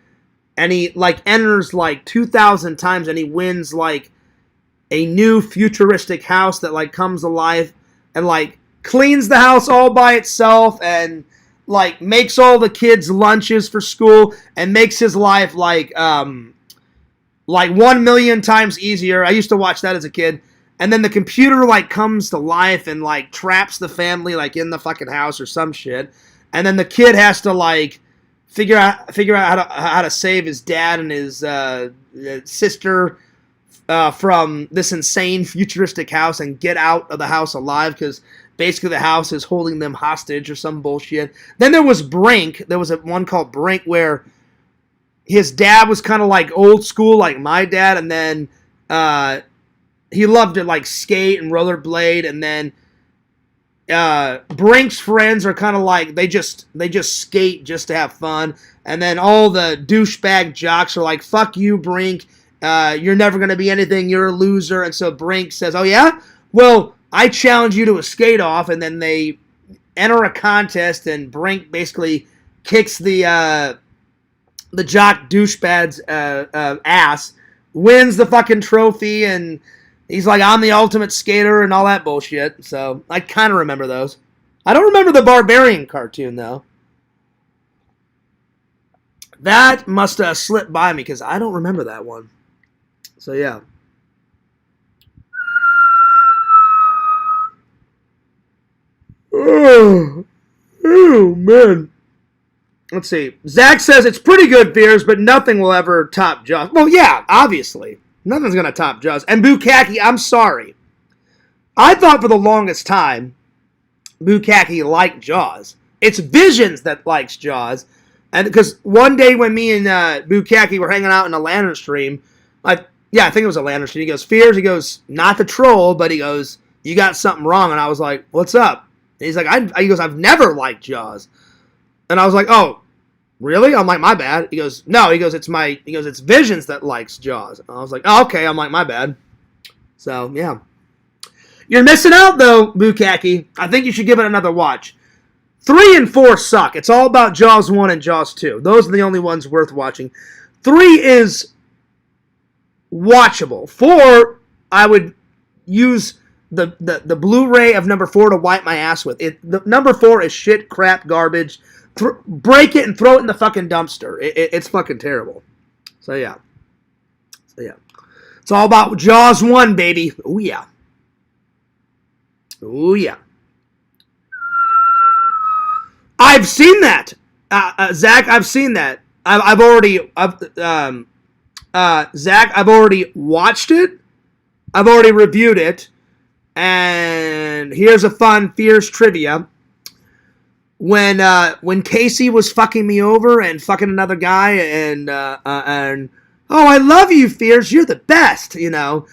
and he like enters like 2,000 times, and he wins like a new futuristic house that like comes alive and like cleans the house all by itself and like makes all the kids lunches for school and makes his life like 1,000,000 times easier. I used to watch that as a kid. And then the computer like comes to life and like traps the family like in the fucking house or some shit. And then the kid has to like figure out how to save his dad and his sister from this insane futuristic house and get out of the house alive, because basically the house is holding them hostage or some bullshit. Then there was Brink. There was one called Brink where his dad was kind of like old school, like my dad, and then he loved to like skate and rollerblade, and then Brink's friends are kind of like they just skate just to have fun, and then all the douchebag jocks are like, fuck you, Brink, you're never going to be anything, you're a loser. And so Brink says, oh yeah, well, I challenge you to a skate off, and then they enter a contest, and Brink basically kicks the jock douchebag's ass, wins the fucking trophy, and he's like, I'm the ultimate skater and all that bullshit. So I kind of remember those. I don't remember the Barbarian cartoon, though. That must have slipped by me, because I don't remember that one. So yeah. Oh man. Let's see. Zach says it's pretty good, Fears, but nothing will ever top Jaws. Well, yeah, obviously. Nothing's going to top Jaws. And Bukkake, I'm sorry. I thought for the longest time Bukkake liked Jaws. It's Visions that likes Jaws. And because one day when me and Bukkake were hanging out in a lantern stream, I think it was a lantern stream, he goes, Fears, he goes, not the troll, but he goes, you got something wrong. And I was like, what's up? And he's like, he goes, I've never liked Jaws. And I was like, oh, really? I'm like, my bad. He goes, no. He goes, it's Visions that likes Jaws. And I was like, oh, okay. I'm like, my bad. So, yeah. You're missing out, though, Bukkake. I think you should give it another watch. 3 and 4 suck. It's all about Jaws 1 and Jaws 2. Those are the only ones worth watching. 3 is watchable. 4, I would use the Blu-ray of number 4 to wipe my ass with. The number 4 is shit, crap, garbage. Break it and throw it in the fucking dumpster. It's fucking terrible. So yeah. It's all about Jaws 1, baby. Oh yeah. Oh yeah. I've seen that. Zach, I've seen that. Zach, I've already watched it. I've already reviewed it. And here's a fun Fears trivia. When Casey was fucking me over and fucking another guy and oh, I love you, Fears, you're the best, you know.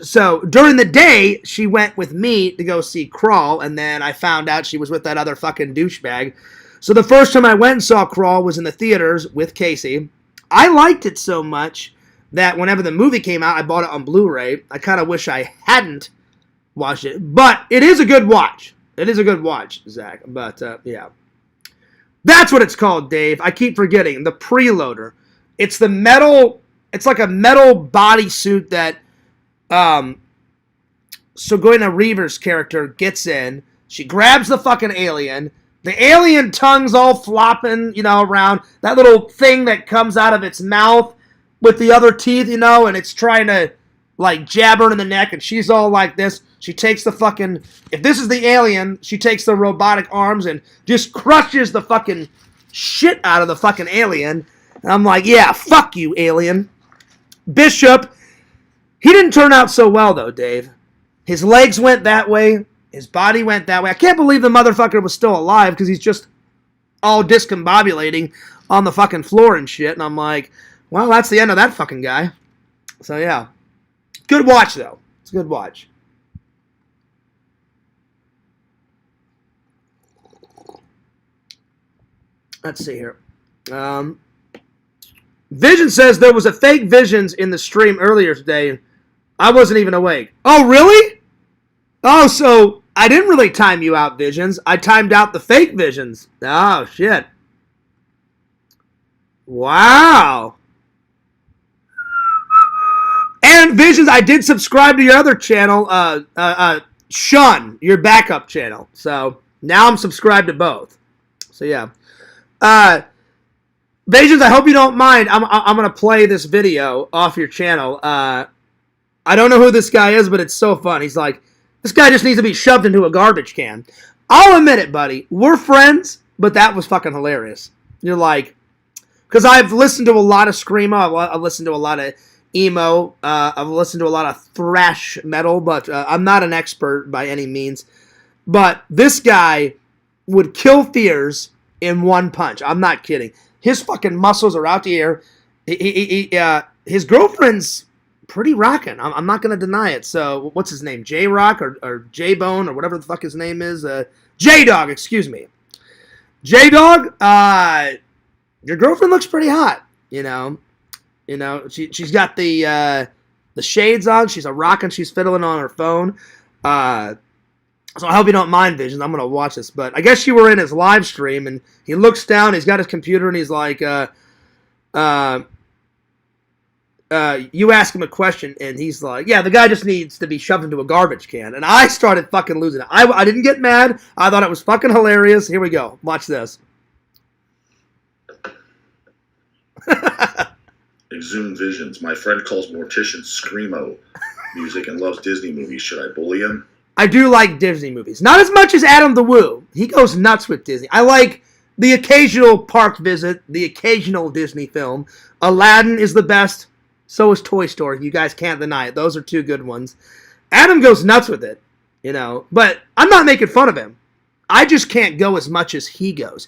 So during the day, she went with me to go see Crawl, and then I found out she was with that other fucking douchebag. So the first time I went and saw Crawl was in the theaters with Casey. I liked it so much that whenever the movie came out, I bought it on Blu-ray. I kind of wish I hadn't watched it, but it is a good watch. It is a good watch, Zach, but yeah. That's what it's called, Dave. I keep forgetting. The preloader. It's the metal, it's like a metal bodysuit that Sigourney Weaver's character gets in. She grabs the fucking alien. The alien tongue's all flopping, you know, around. That little thing that comes out of its mouth with the other teeth, you know, and it's trying to, like, jab her in the neck, and she's all like this. She takes the fucking, if this is the alien, she takes the robotic arms and just crushes the fucking shit out of the fucking alien. And I'm like, yeah, fuck you, alien. Bishop, He didn't turn out so well, though, Dave. His legs went that way. His body went that way. I can't believe the motherfucker was still alive because he's just all discombobulating on the fucking floor and shit. And I'm like, well, that's the end of that fucking guy. So, yeah. Good watch, though. It's a good watch. Let's see here. Vision says there was a fake Visions in the stream earlier today. I wasn't even awake. Oh, really? Oh, so I didn't really time you out, Visions. I timed out the fake Visions. Oh, shit. Wow. And Visions, I did subscribe to your other channel, Shun, your backup channel. So now I'm subscribed to both. So yeah. Visions, I hope you don't mind. I'm gonna play this video off your channel. I don't know who this guy is, but it's so fun. He's like, this guy just needs to be shoved into a garbage can. I'll admit it, buddy. We're friends, but that was fucking hilarious. You're like, because I've listened to a lot of Screamo. I've listened to a lot of emo. I've listened to a lot of thrash metal, but I'm not an expert by any means. But this guy would kill fears in one punch. I'm not kidding. His fucking muscles are out the air. His girlfriend's pretty rocking. I'm not going to deny it. So, what's his name? J-Rock or J-Bone or whatever the fuck his name is? J-Dog, excuse me. J-Dog, your girlfriend looks pretty hot, you know. You know, she's got the shades on. She's a rockin'. She's fiddling on her phone. So I hope you don't mind, Visions. I'm going to watch this. But I guess you were in his live stream, and he looks down. He's got his computer, and he's like, you ask him a question, and he's like, yeah, the guy just needs to be shoved into a garbage can. And I started fucking losing it. I didn't get mad. I thought it was fucking hilarious. Here we go. Watch this. Exhumed Visions. My friend calls Morticians Screamo music and loves Disney movies. Should I bully him? I do like Disney movies. Not as much as Adam the Woo. He goes nuts with Disney. I like the occasional park visit, the occasional Disney film. Aladdin is the best. So is Toy Story. You guys can't deny it. Those are two good ones. Adam goes nuts with it, you know. But I'm not making fun of him. I just can't go as much as he goes.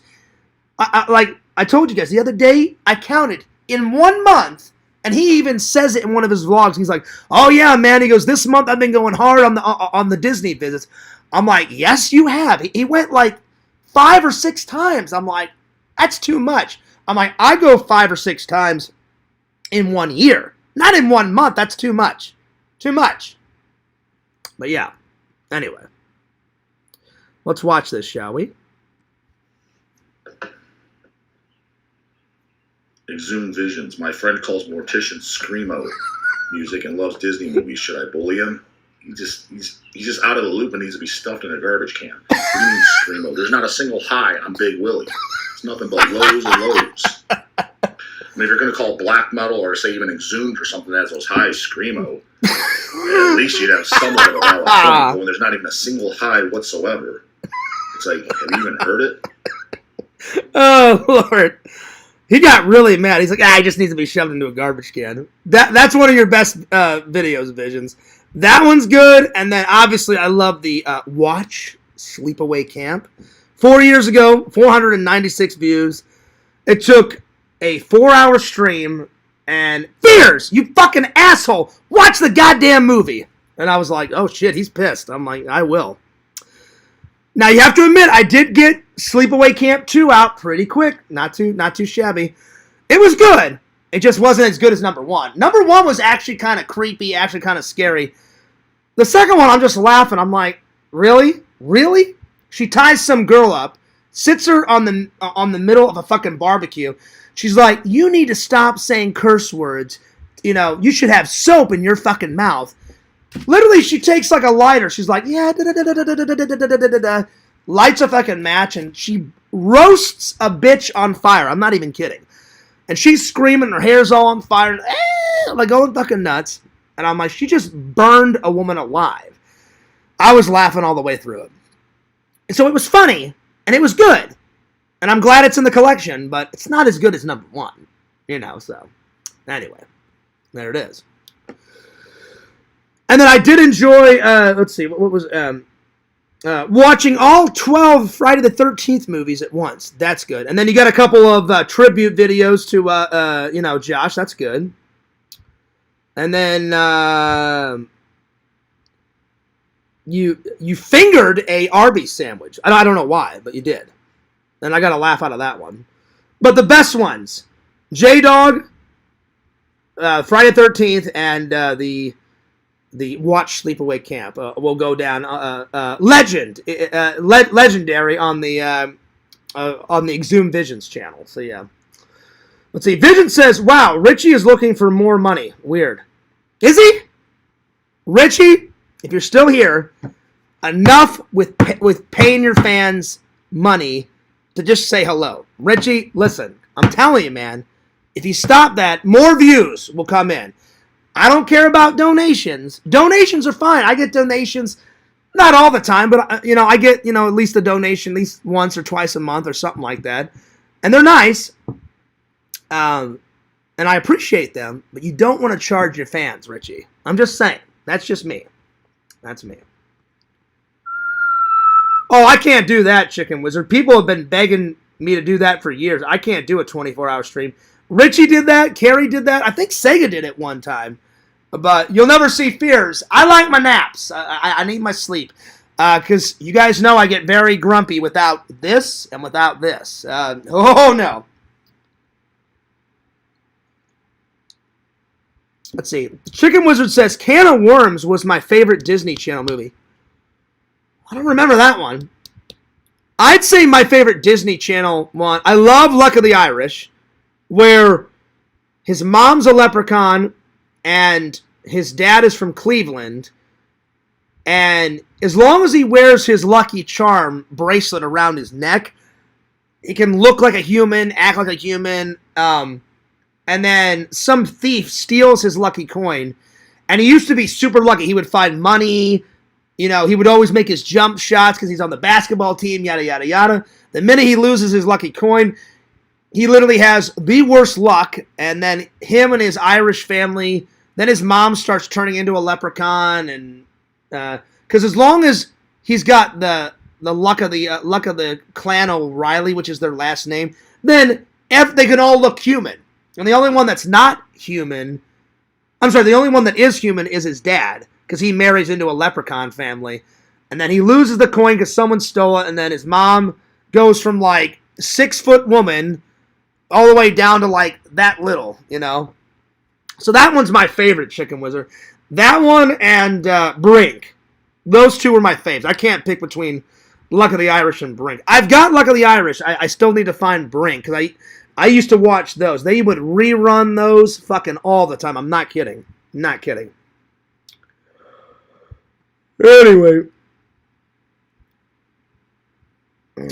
Like I told you guys the other day, I counted in 1 month. And he even says it in one of his vlogs. He's like, oh, yeah, man. He goes, this month I've been going hard on the Disney visits. I'm like, yes, you have. He went like 5 or 6 times. I'm like, that's too much. I'm like, I go 5 or 6 times in 1 year. Not in 1 month. That's too much. Too much. But yeah. Anyway. Let's watch this, shall we? Exhumed Visions. My friend calls Morticians Screamo music and loves Disney movies. Should I bully him? He's just out of the loop and needs to be stuffed in a garbage can. What do you mean Screamo? There's not a single high on Big Willie. It's nothing but lows and lows. I mean, if you're going to call black metal or say even Exhumed or something that has those highs Screamo, at least you'd have somewhat of a valid point. But when there's not even a single high whatsoever, it's like, have you even heard it? Oh, Lord. He got really mad. He's like, he just needs to be shoved into a garbage can. That's one of your best videos, Visions. That one's good. And then, obviously, I love the Watch Sleepaway Camp. 4 years ago, 496 views. It took a 4-hour stream. And, Fears, you fucking asshole, watch the goddamn movie. And I was like, oh, shit, he's pissed. I'm like, I will. Now, you have to admit, I did get Sleepaway Camp 2 out pretty quick. Not too shabby. It was good. It just wasn't as good as number 1. Number 1 was actually kind of creepy, actually kind of scary. The second one, I'm just laughing. I'm like, really? Really? She ties some girl up, sits her on the middle of a fucking barbecue. She's like, you need to stop saying curse words. You know, you should have soap in your fucking mouth. Literally, she takes like a lighter. She's like, yeah, lights a fucking match, and she roasts a bitch on fire. I'm not even kidding. And she's screaming, her hair's all on fire, like going fucking nuts. And I'm like, she just burned a woman alive. I was laughing all the way through it. And so it was funny, and it was good. And I'm glad it's in the collection, but it's not as good as number 1. You know, so anyway, there it is. And then I did enjoy, let's see, what was, watching all 12 Friday the 13th movies at once. That's good. And then you got a couple of tribute videos to, Josh. That's good. And then you fingered a Arby's sandwich. I don't know why, but you did. And I got a laugh out of that one. But the best ones, J-Dog, Friday the 13th, and the Watch Sleep Away Camp will go down legendary on the Exhumed Visions channel. So yeah, let's see. Vision says, "Wow, Richie is looking for more money. Weird. Is he? Richie, if you're still here, enough with paying your fans money to just say hello. Richie, listen, I'm telling you, man. If you stop that, more views will come in." I don't care about donations. Donations are fine. I get donations, not all the time, but I get at least a donation at least once or twice a month or something like that, and they're nice, and I appreciate them. But you don't want to charge your fans, Richie. I'm just saying. That's just me. That's me. Oh, I can't do that, Chicken Wizard. People have been begging me to do that for years. I can't do a 24-hour stream. Richie did that. Carrie did that. I think Sega did it one time. But you'll never see Fears. I like my naps. I need my sleep. Because you guys know I get very grumpy without this and without this. Oh, no. Let's see. Chicken Wizard says, Can of Worms was my favorite Disney Channel movie. I don't remember that one. I'd say my favorite Disney Channel one. I love Luck of the Irish, where his mom's a leprechaun and his dad is from Cleveland, and as long as he wears his Lucky Charm bracelet around his neck, he can look like a human, act like a human, and then some thief steals his lucky coin, and he used to be super lucky. He would find money, he would always make his jump shots because he's on the basketball team, yada, yada, yada. The minute he loses his lucky coin, he literally has the worst luck, and then him and his Irish family, then his mom starts turning into a leprechaun, and because as long as he's got the luck of the clan O'Reilly, which is their last name, then they can all look human. And the only one that's not human, the only one that is human is his dad, because he marries into a leprechaun family, and then he loses the coin because someone stole it, and then his mom goes from like 6-foot woman all the way down to like that little, So that one's my favorite, Chicken Wizard. That one and Brink. Those two were my faves. I can't pick between Luck of the Irish and Brink. I've got Luck of the Irish. I still need to find Brink, because I used to watch those. They would rerun those fucking all the time. I'm not kidding. Not kidding. Anyway.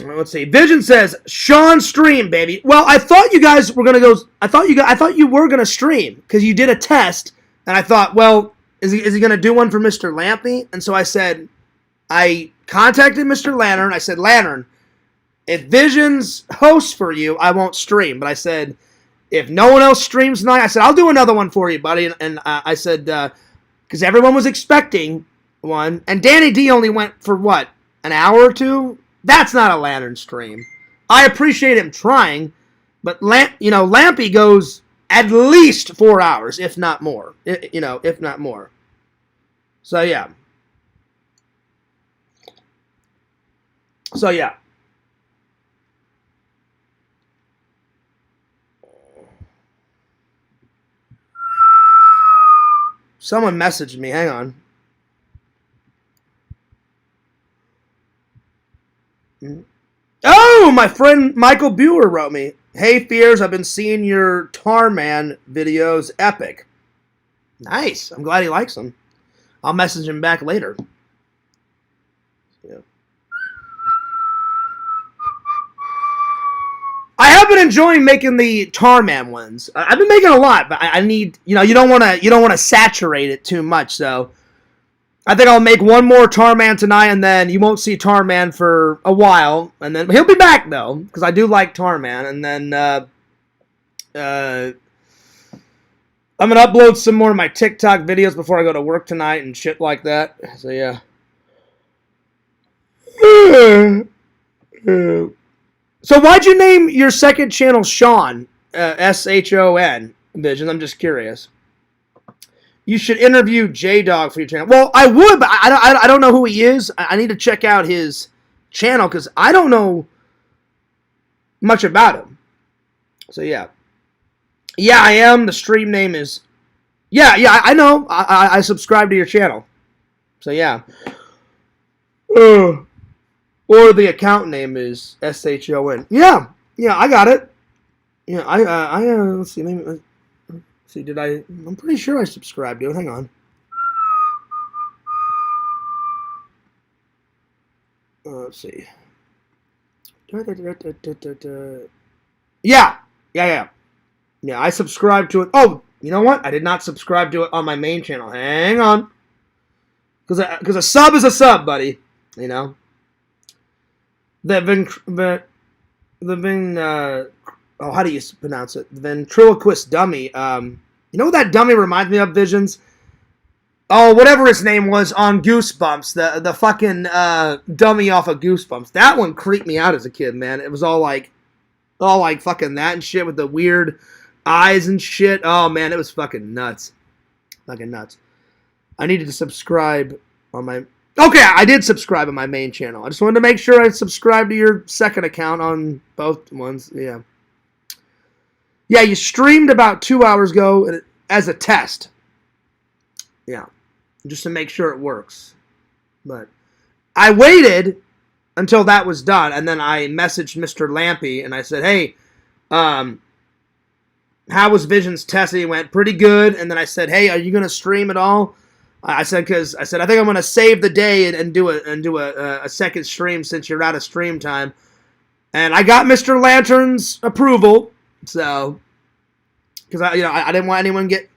Let's see. Vision says, Sean stream, baby. Well, I thought you guys were gonna go. I thought you were gonna stream because you did a test, and I thought, well, is he gonna do one for Mr. Lampy? And so I contacted Mr. Lantern. I said, Lantern, if Vision's hosts for you, I won't stream. But I said, if no one else streams tonight, I said, I'll do another one for you, buddy. And I said, because everyone was expecting one, and Danny D only went for what, an hour or two. That's not a Lantern stream. I appreciate him trying, but Lampy goes at least 4 hours, if not more. If not more. So yeah. Someone messaged me. Hang on. Oh, my friend Michael Buer wrote me. Hey, Fears, I've been seeing your Tarman videos. Epic. Nice. I'm glad he likes them. I'll message him back later. Yeah. I have been enjoying making the Tarman ones. I've been making a lot, but I need, you don't want to saturate it too much, so I think I'll make one more Tarman tonight, and then you won't see Tarman for a while. And then he'll be back, though, because I do like Tarman. And then I'm gonna upload some more of my TikTok videos before I go to work tonight and shit like that. So yeah. So why'd you name your second channel Sean? S-H-O-N. Vision. I'm just curious. You should interview J-Dog for your channel. Well, I would, but I don't know who he is. I need to check out his channel because I don't know much about him. So yeah. Yeah, I am. The stream name is... Yeah, I know. I subscribe to your channel. So yeah. Or the account name is S-H-O-N. Yeah, I got it. Yeah, let's see, maybe, let's see, I'm pretty sure I subscribed to it. Hang on. Let's see. Yeah, I subscribed to it. Oh, you know what? I did not subscribe to it on my main channel. Hang on. Because a sub is a sub, buddy. You know? How do you pronounce it? The ventriloquist dummy. You know what that dummy reminds me of, Visions? Oh, whatever his name was on Goosebumps. The fucking dummy off of Goosebumps. That one creeped me out as a kid, man. It was all like fucking that and shit with the weird eyes and shit. Oh, man, it was fucking nuts. Fucking nuts. I needed to subscribe on my... Okay, I did subscribe on my main channel. I just wanted to make sure I subscribed to your second account on both ones. Yeah. Yeah, you streamed about 2 hours ago as a test. Yeah. Just to make sure it works. But I waited until that was done, and then I messaged Mr. Lampy, and I said, hey, how was Vision's test? And he went, pretty good. And then I said, hey, are you going to stream at all? I said, I think I'm going to save the day and do a second stream since you're out of stream time. And I got Mr. Lantern's approval. So, because I didn't want anyone to get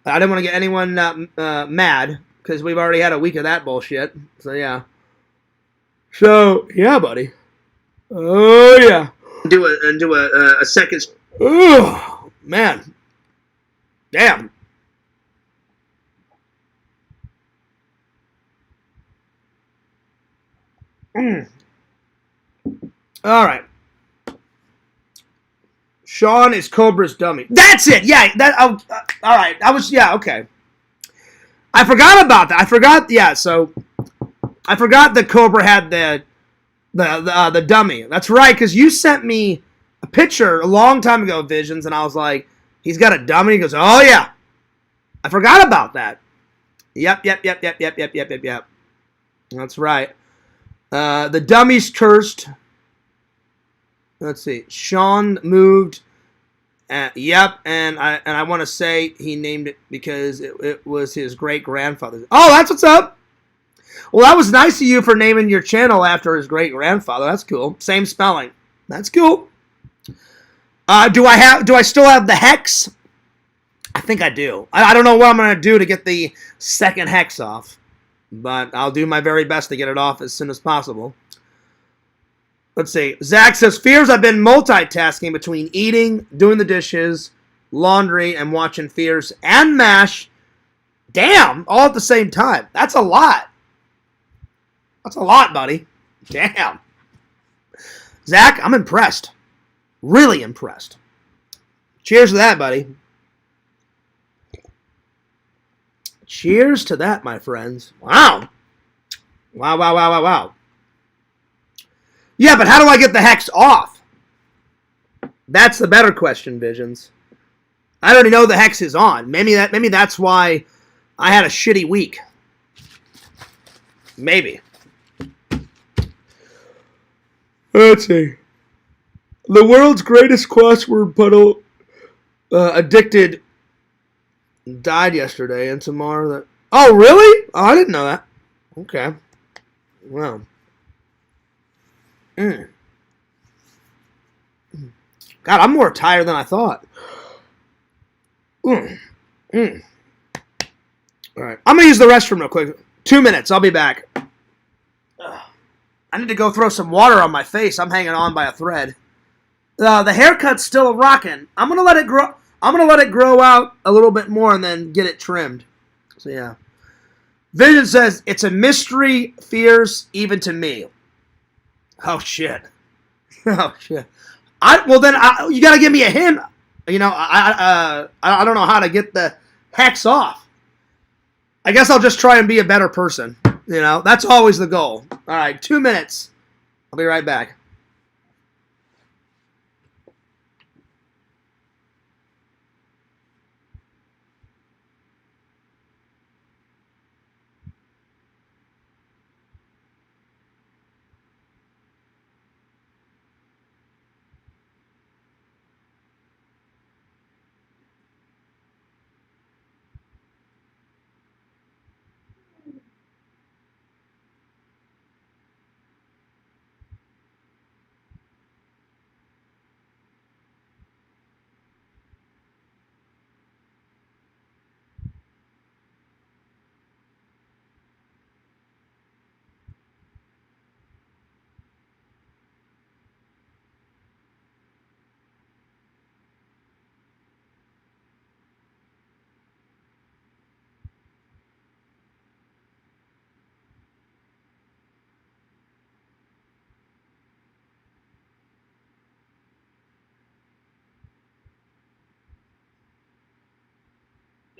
anyone mad because we've already had a week of that bullshit. So yeah. So yeah, buddy. Oh yeah. Do a second. Oh man. Damn. All right. Sean is Cobra's dummy. That's it. Yeah. All right. Okay. I forgot about that. So I forgot that Cobra had the dummy. That's right, because you sent me a picture a long time ago, Visions, and I was like, he's got a dummy. He goes, oh yeah. I forgot about that. Yep. That's right. The dummy's cursed. Let's see. Sean moved. Yep, and I want to say he named it because it was his great-grandfather. Oh, that's what's up. Well, that was nice of you for naming your channel after his great-grandfather. That's cool. Same spelling. That's cool. Do I still have the hex? I think I do. I don't know what I'm going to do to get the second hex off, but I'll do my very best to get it off as soon as possible. Let's see. Zach says, fears I've been multitasking between eating, doing the dishes, laundry, and watching Fears and MASH. Damn, all at the same time. That's a lot. That's a lot, buddy. Damn. Zach, I'm impressed. Really impressed. Cheers to that, buddy. Cheers to that, my friends. Wow. Wow. Yeah, but how do I get the hex off? That's the better question, Visions. I already know the hex is on. Maybe that's why I had a shitty week. Maybe. Let's see. The world's greatest crossword puzzle addicted died yesterday, and tomorrow Oh, really? Oh, I didn't know that. Okay. Wow. God, I'm more tired than I thought. All right. I'm going to use the restroom real quick. 2 minutes. I'll be back. I need to go throw some water on my face. I'm hanging on by a thread. The haircut's still rocking. I'm going to let it grow. I'm going to let it grow out a little bit more and then get it trimmed. So, yeah. Vision says, it's a mystery, fierce, even to me. Oh, shit. Oh, shit. You got to give me a hint. You know, I don't know how to get the hex off. I guess I'll just try and be a better person. You know, that's always the goal. All right, 2 minutes. I'll be right back.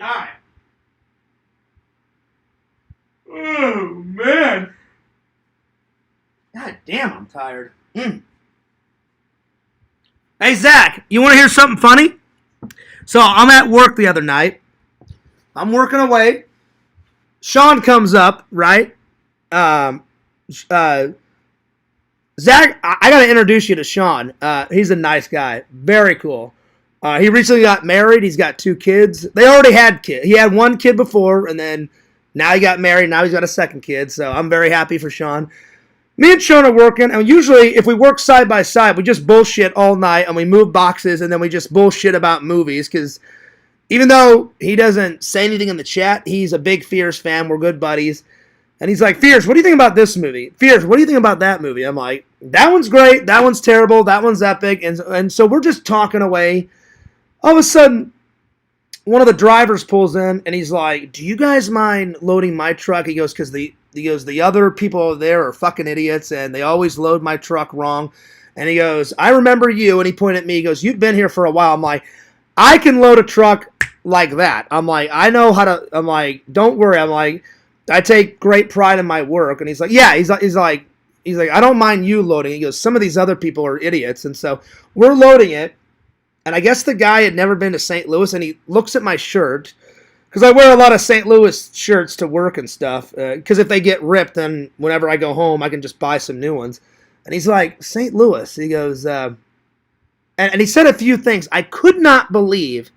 All right. Oh, man. God damn, I'm tired. Hey, Zach, you want to hear something funny? So I'm at work the other night. I'm working away. Sean comes up, right? Zach, I got to introduce you to Sean. He's a nice guy. Very cool. He recently got married. He's got 2 kids. They already had kids. He had 1 kid before, and then now he got married. Now he's got a 2nd kid, so I'm very happy for Sean. Me and Sean are working, and usually if we work side by side, we just bullshit all night, and we move boxes, and then we just bullshit about movies, because even though he doesn't say anything in the chat, he's a big Fierce fan. We're good buddies. And he's like, Fierce, what do you think about this movie? Fierce, what do you think about that movie? I'm like, that one's great. That one's terrible. That one's epic. And so we're just talking away. All of a sudden, one of the drivers pulls in, and he's like, do you guys mind loading my truck? He goes, because the other people over there are fucking idiots, and they always load my truck wrong. And he goes, I remember you. And he pointed at me. He goes, you've been here for a while. I'm like, I can load a truck like that. I'm like, I know how to. I'm like, don't worry. I'm like, I take great pride in my work. And he's like, yeah. He's like, I don't mind you loading. He goes, some of these other people are idiots. And so we're loading it. And I guess the guy had never been to St. Louis, and he looks at my shirt, because I wear a lot of St. Louis shirts to work and stuff, because if they get ripped, then whenever I go home, I can just buy some new ones. And he's like, St. Louis? He goes, and he said a few things. I could not believe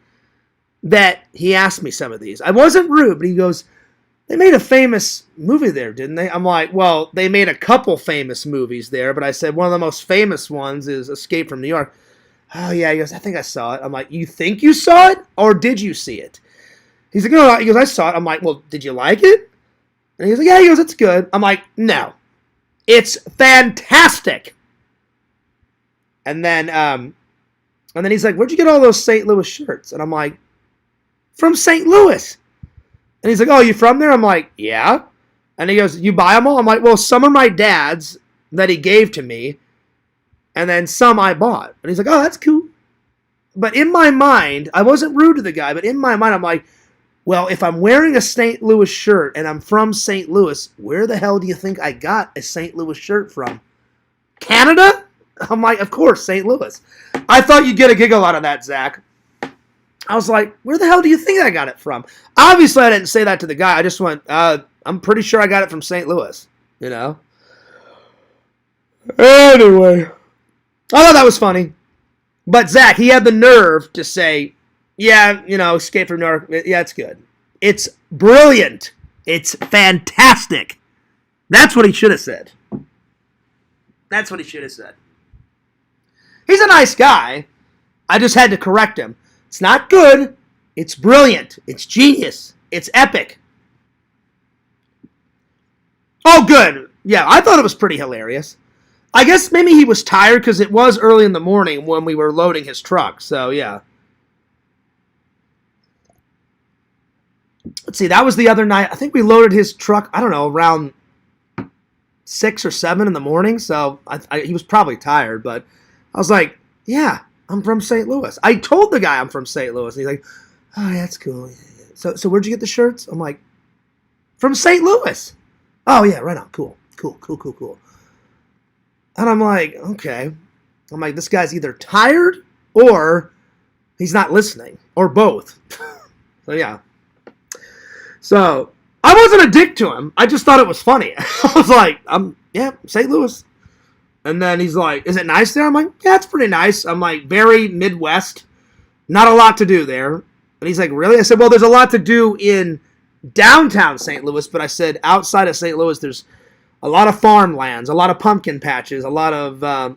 that he asked me some of these. I wasn't rude, but he goes, they made a famous movie there, didn't they? I'm like, well, they made a couple famous movies there, but I said one of the most famous ones is Escape from New York. Oh, yeah, he goes, I think I saw it. I'm like, you think you saw it, or did you see it? He's like, no, he goes, I saw it. I'm like, well, did you like it? And he's like, yeah, he goes, it's good. I'm like, no, it's fantastic. And then he's like, where'd you get all those St. Louis shirts? And I'm like, from St. Louis. And he's like, oh, you from there? I'm like, yeah. And he goes, you buy them all? I'm like, well, some of my dad's that he gave to me, and then some I bought. And he's like, oh, that's cool. But in my mind, I wasn't rude to the guy, but in my mind, I'm like, well, if I'm wearing a St. Louis shirt and I'm from St. Louis, where the hell do you think I got a St. Louis shirt from? Canada? I'm like, of course, St. Louis. I thought you'd get a giggle out of that, Zach. I was like, where the hell do you think I got it from? Obviously, I didn't say that to the guy. I just went, I'm pretty sure I got it from St. Louis, you know? Anyway, I thought that was funny. But Zach, he had the nerve to say, yeah, you know, Escape from New York, yeah, it's good. It's brilliant. It's fantastic. That's what he should have said. That's what he should have said. He's a nice guy. I just had to correct him. It's not good. It's brilliant. It's genius. It's epic. Oh, good. Yeah, I thought it was pretty hilarious. I guess maybe he was tired because it was early in the morning when we were loading his truck. So, yeah. let's see, that was the other night. I think we loaded his truck, I don't know, around 6 or 7 in the morning. So he was probably tired, but I was like, yeah, I'm from St. Louis. I told the guy I'm from St. Louis. And he's like, oh, yeah, that's cool. So where'd you get the shirts? I'm like, from St. Louis. Oh, yeah, right on. Cool. And I'm like, okay. I'm like, this guy's either tired or he's not listening, or both. So, yeah. So, I wasn't a dick to him. I just thought it was funny. I was like, yeah, St. Louis. And then he's like, is it nice there? I'm like, yeah, it's pretty nice. I'm like, very Midwest. Not a lot to do there. And he's like, really? I said, well, there's a lot to do in downtown St. Louis. But I said, outside of St. Louis, there's a lot of farmlands, a lot of pumpkin patches, a lot of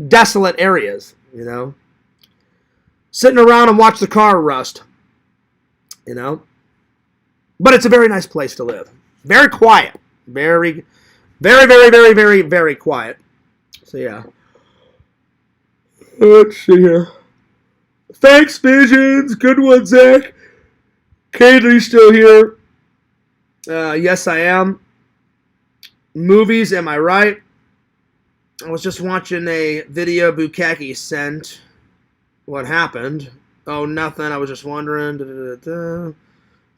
desolate areas, you know. Sitting around and watch the car rust, you know. But it's a very nice place to live. Very quiet. Very, very, very, very, very, very quiet. So, yeah. Let's see here. Thanks, Visions. Good one, Zach. Katie's still here. Yes, I am. Movies, am I right? I was just watching a video Bukaki sent. What happened? Oh, nothing. I was just wondering.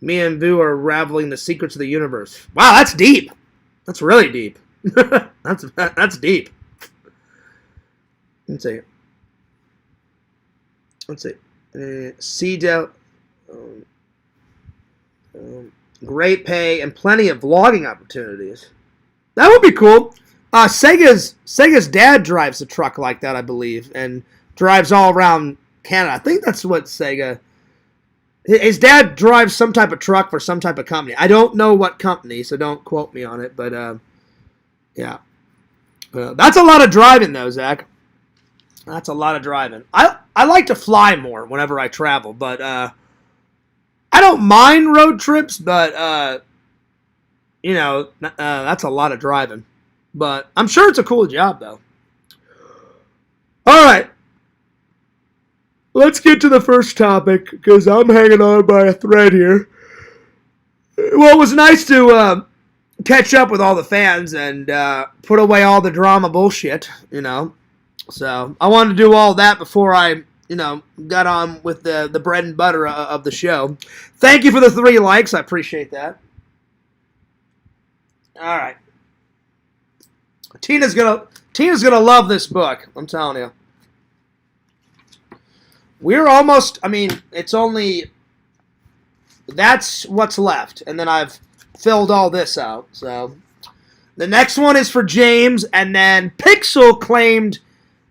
Me and Vu are unraveling the secrets of the universe. Wow, that's deep. That's really deep. That's deep. Let's see. Sea great pay and plenty of vlogging opportunities. That would be cool. Sega's dad drives a truck like that, I believe, and drives all around Canada. I think that's what Sega. His dad drives some type of truck for some type of company. I don't know what company, so don't quote me on it. But yeah, that's a lot of driving, though, Zach. That's a lot of driving. I like to fly more whenever I travel, but I don't mind road trips. But you know, that's a lot of driving. But I'm sure it's a cool job, though. All right. Let's get to the first topic, because I'm hanging on by a thread here. Well, it was nice to catch up with all the fans and put away all the drama bullshit, you know. So I wanted to do all that before I, you know, got on with the bread and butter of the show. Thank you for the 3 likes. I appreciate that. All right. Tina's gonna love this book. I'm telling you. We're almost. I mean, it's only. That's what's left, and then I've filled all this out. So the next one is for James, and then Pixel claimed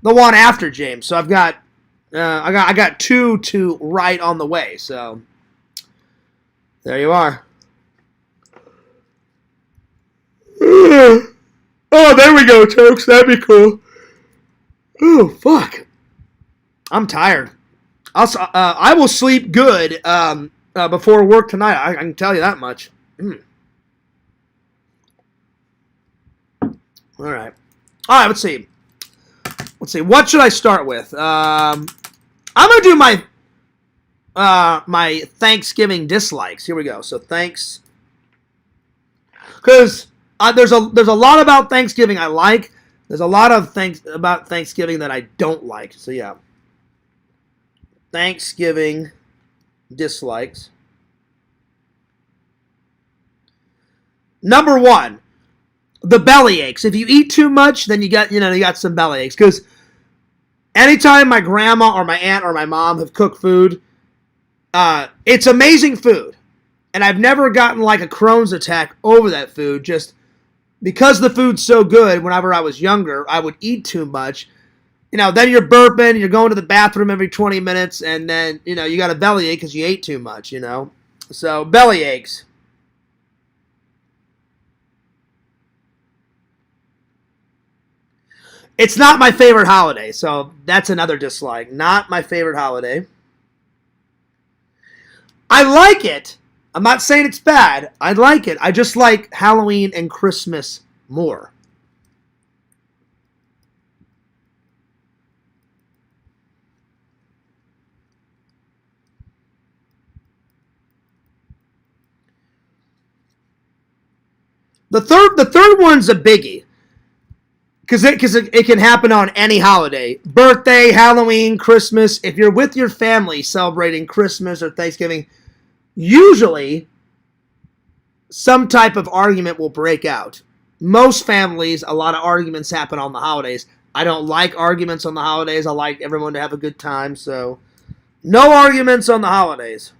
the one after James. So I've got. I got 2 to write on the way. So there you are. Oh, there we go, Tokes. That'd be cool. Oh, fuck. I'm tired. I will sleep good before work tonight. I can tell you that much. All right. Let's see. What should I start with? I'm gonna do my my Thanksgiving dislikes. Here we go. So thanks, because there's a lot about Thanksgiving I like. There's a lot of things about Thanksgiving that I don't like. So yeah. Thanksgiving dislikes. Number 1, the belly aches. If you eat too much, then you got some belly aches. Because anytime my grandma or my aunt or my mom have cooked food, it's amazing food. And I've never gotten like a Crohn's attack over that food. Just because the food's so good, whenever I was younger, I would eat too much. You know, then you're burping, you're going to the bathroom every 20 minutes, and then, you know, you got a bellyache because you ate too much, you know. So, belly aches. It's not my favorite holiday, so that's another dislike. Not my favorite holiday. I like it. I'm not saying it's bad. I like it. I just like Halloween and Christmas more. The third one's a biggie. Because it can happen on any holiday. Birthday, Halloween, Christmas. If you're with your family celebrating Christmas or Thanksgiving, usually some type of argument will break out. Most families, a lot of arguments happen on the holidays. I don't like arguments on the holidays. I like everyone to have a good time. So, no arguments on the holidays.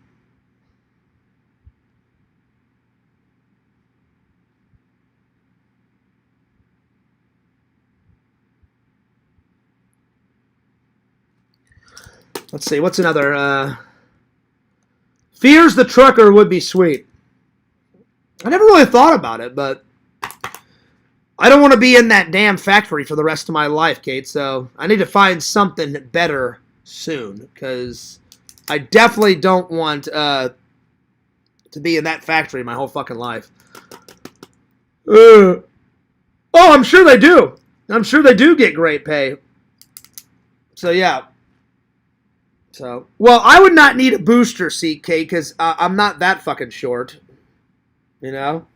Let's see, what's another? Fears the Trucker would be sweet. I never really thought about it, but I don't want to be in that damn factory for the rest of my life, Kate, so I need to find something better soon, because I definitely don't want to be in that factory my whole fucking life. Oh, I'm sure they do. I'm sure they do get great pay. So, yeah. So, well, I would not need a booster seat, Kate, because I'm not that fucking short. You know?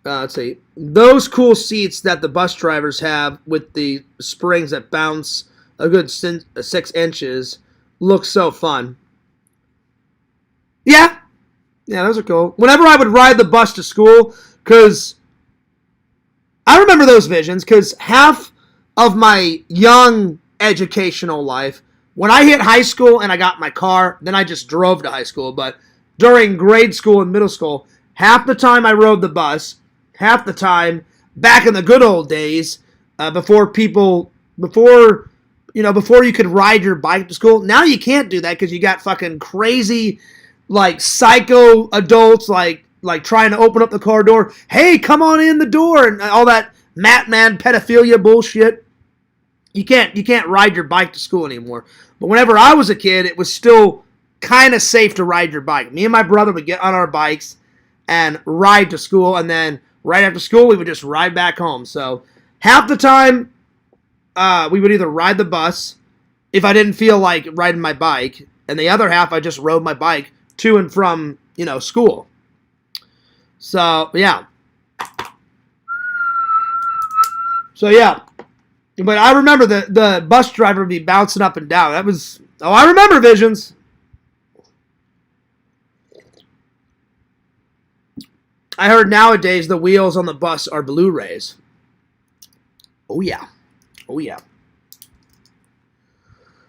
Let's see. Those cool seats that the bus drivers have with the springs that bounce a good 6 inches look so fun. Yeah. Yeah, those are cool. Whenever I would ride the bus to school, because I remember those visions, because half of my young educational life, when I hit high school and I got my car, then I just drove to high school. But during grade school and middle school, half the time I rode the bus, half the time back in the good old days, before you could ride your bike to school. Now you can't do that because you got fucking crazy, like, psycho adults, like trying to open up the car door. Hey, come on in the door, and all that Matman pedophilia bullshit. You can't ride your bike to school anymore. But whenever I was a kid, it was still kind of safe to ride your bike. Me and my brother would get on our bikes and ride to school, and then right after school, we would just ride back home. So half the time, we would either ride the bus if I didn't feel like riding my bike, and the other half, I just rode my bike to and from, school. So, yeah. But I remember the bus driver would be bouncing up and down. I remember visions. I heard nowadays the wheels on the bus are Blu-rays. Oh, yeah. Oh, yeah.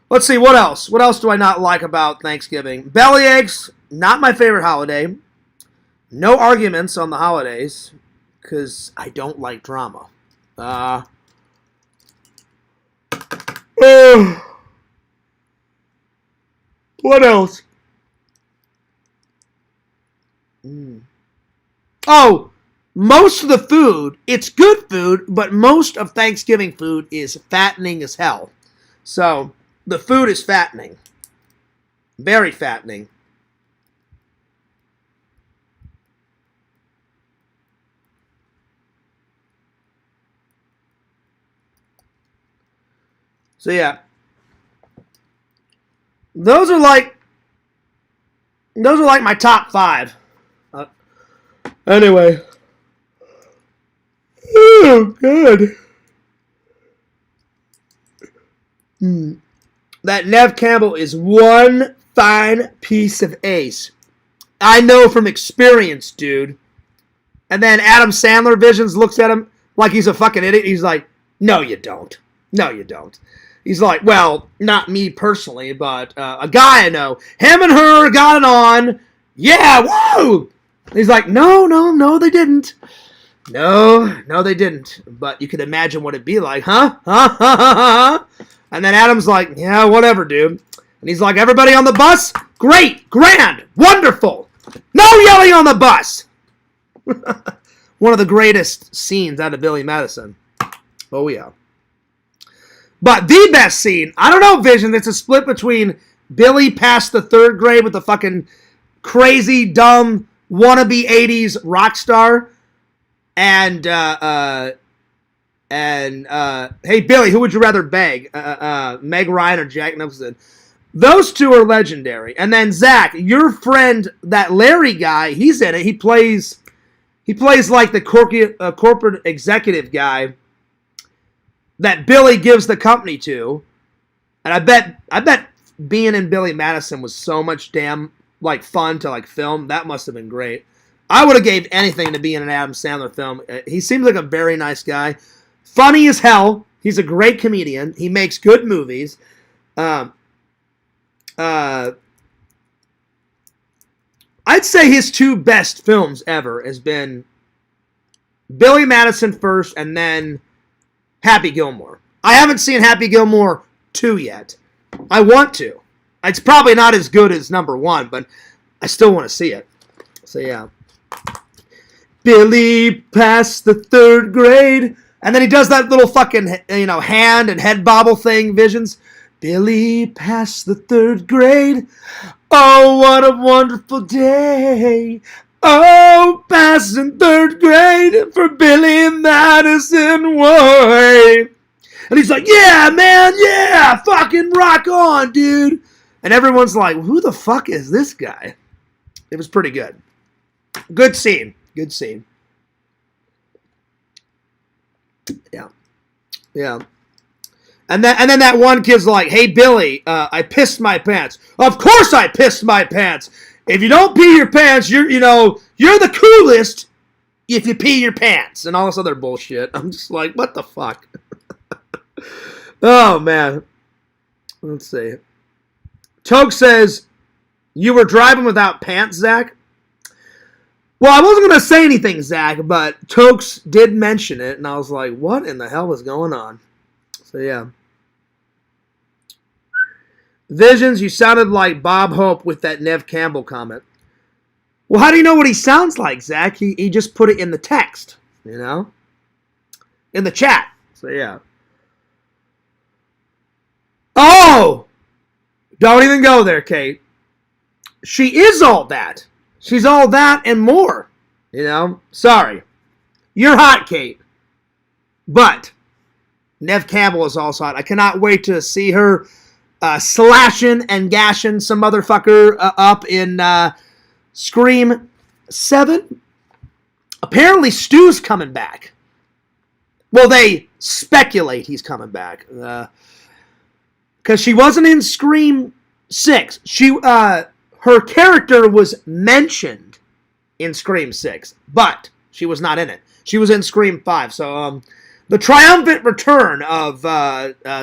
Let's see, what else? What else do I not like about Thanksgiving? Belly aches, not my favorite holiday. No arguments on the holidays, because I don't like drama. What else? Oh, most of the food, it's good food, but most of Thanksgiving food is fattening as hell. So, the food is fattening. Very fattening. So, yeah. Those are like my top 5. Anyway. Oh, God. That Nev Campbell is one fine piece of ace. I know from experience, dude. And then Adam Sandler Visions looks at him like he's a fucking idiot. He's like, no, you don't. No, you don't. He's like, well, not me personally, but a guy I know. Him and her got it on. Yeah, woo! He's like, no, they didn't. No, they didn't. But you could imagine what it'd be like, huh? And then Adam's like, yeah, whatever, dude. And he's like, everybody on the bus? Great, grand, wonderful. No yelling on the bus. One of the greatest scenes out of Billy Madison. Oh, yeah. But the best scene, I don't know, Vision, it's a split between Billy past the 3rd grade with the fucking crazy, dumb, wannabe 80s rock star, and hey, Billy, who would you rather beg? Meg Ryan or Jack Nicholson? Those two are legendary. And then Zach, your friend, that Larry guy, he's in it. He plays like the corporate executive guy that Billy gives the company to. And I bet being in Billy Madison was so much damn like fun to like film. That must have been great. I would have gave anything to be in an Adam Sandler film. He seems like a very nice guy. Funny as hell. He's a great comedian. He makes good movies. I'd say his two best films ever has been Billy Madison first and then Happy Gilmore. I haven't seen Happy Gilmore 2 yet. I want to. It's probably not as good as number 1, but I still want to see it. So yeah. Billy passed the 3rd grade. And then he does that little fucking, hand and head bobble thing, visions. Billy passed the 3rd grade. Oh, what a wonderful day. Oh, passing 3rd grade for Billy Madison Way. And he's like, yeah, man, yeah, fucking rock on, dude. And everyone's like, who the fuck is this guy? It was pretty good. Good scene. Good scene. Yeah. Yeah. And then that one kid's like, hey, Billy, I pissed my pants. Of course I pissed my pants. If you don't pee your pants, you're the coolest if you pee your pants. And all this other bullshit. I'm just like, what the fuck? Oh, man. Let's see. Toke says, you were driving without pants, Zach? Well, I wasn't going to say anything, Zach, but Tokes did mention it, and I was like, what in the hell is going on? So, yeah. Visions, you sounded like Bob Hope with that Nev Campbell comment. Well, how do you know what he sounds like, Zach? He just put it in the text, in the chat. So, yeah. Oh! Don't even go there, Kate. She is all that. She's all that and more. Sorry. You're hot, Kate. But Nev Campbell is also hot. I cannot wait to see her slashing and gashing some motherfucker up in Scream 7. Apparently Stu's coming back. Well, they speculate he's coming back. Because she wasn't in Scream 6. Her character was mentioned in Scream 6, but she was not in it. She was in Scream 5. So, the triumphant return of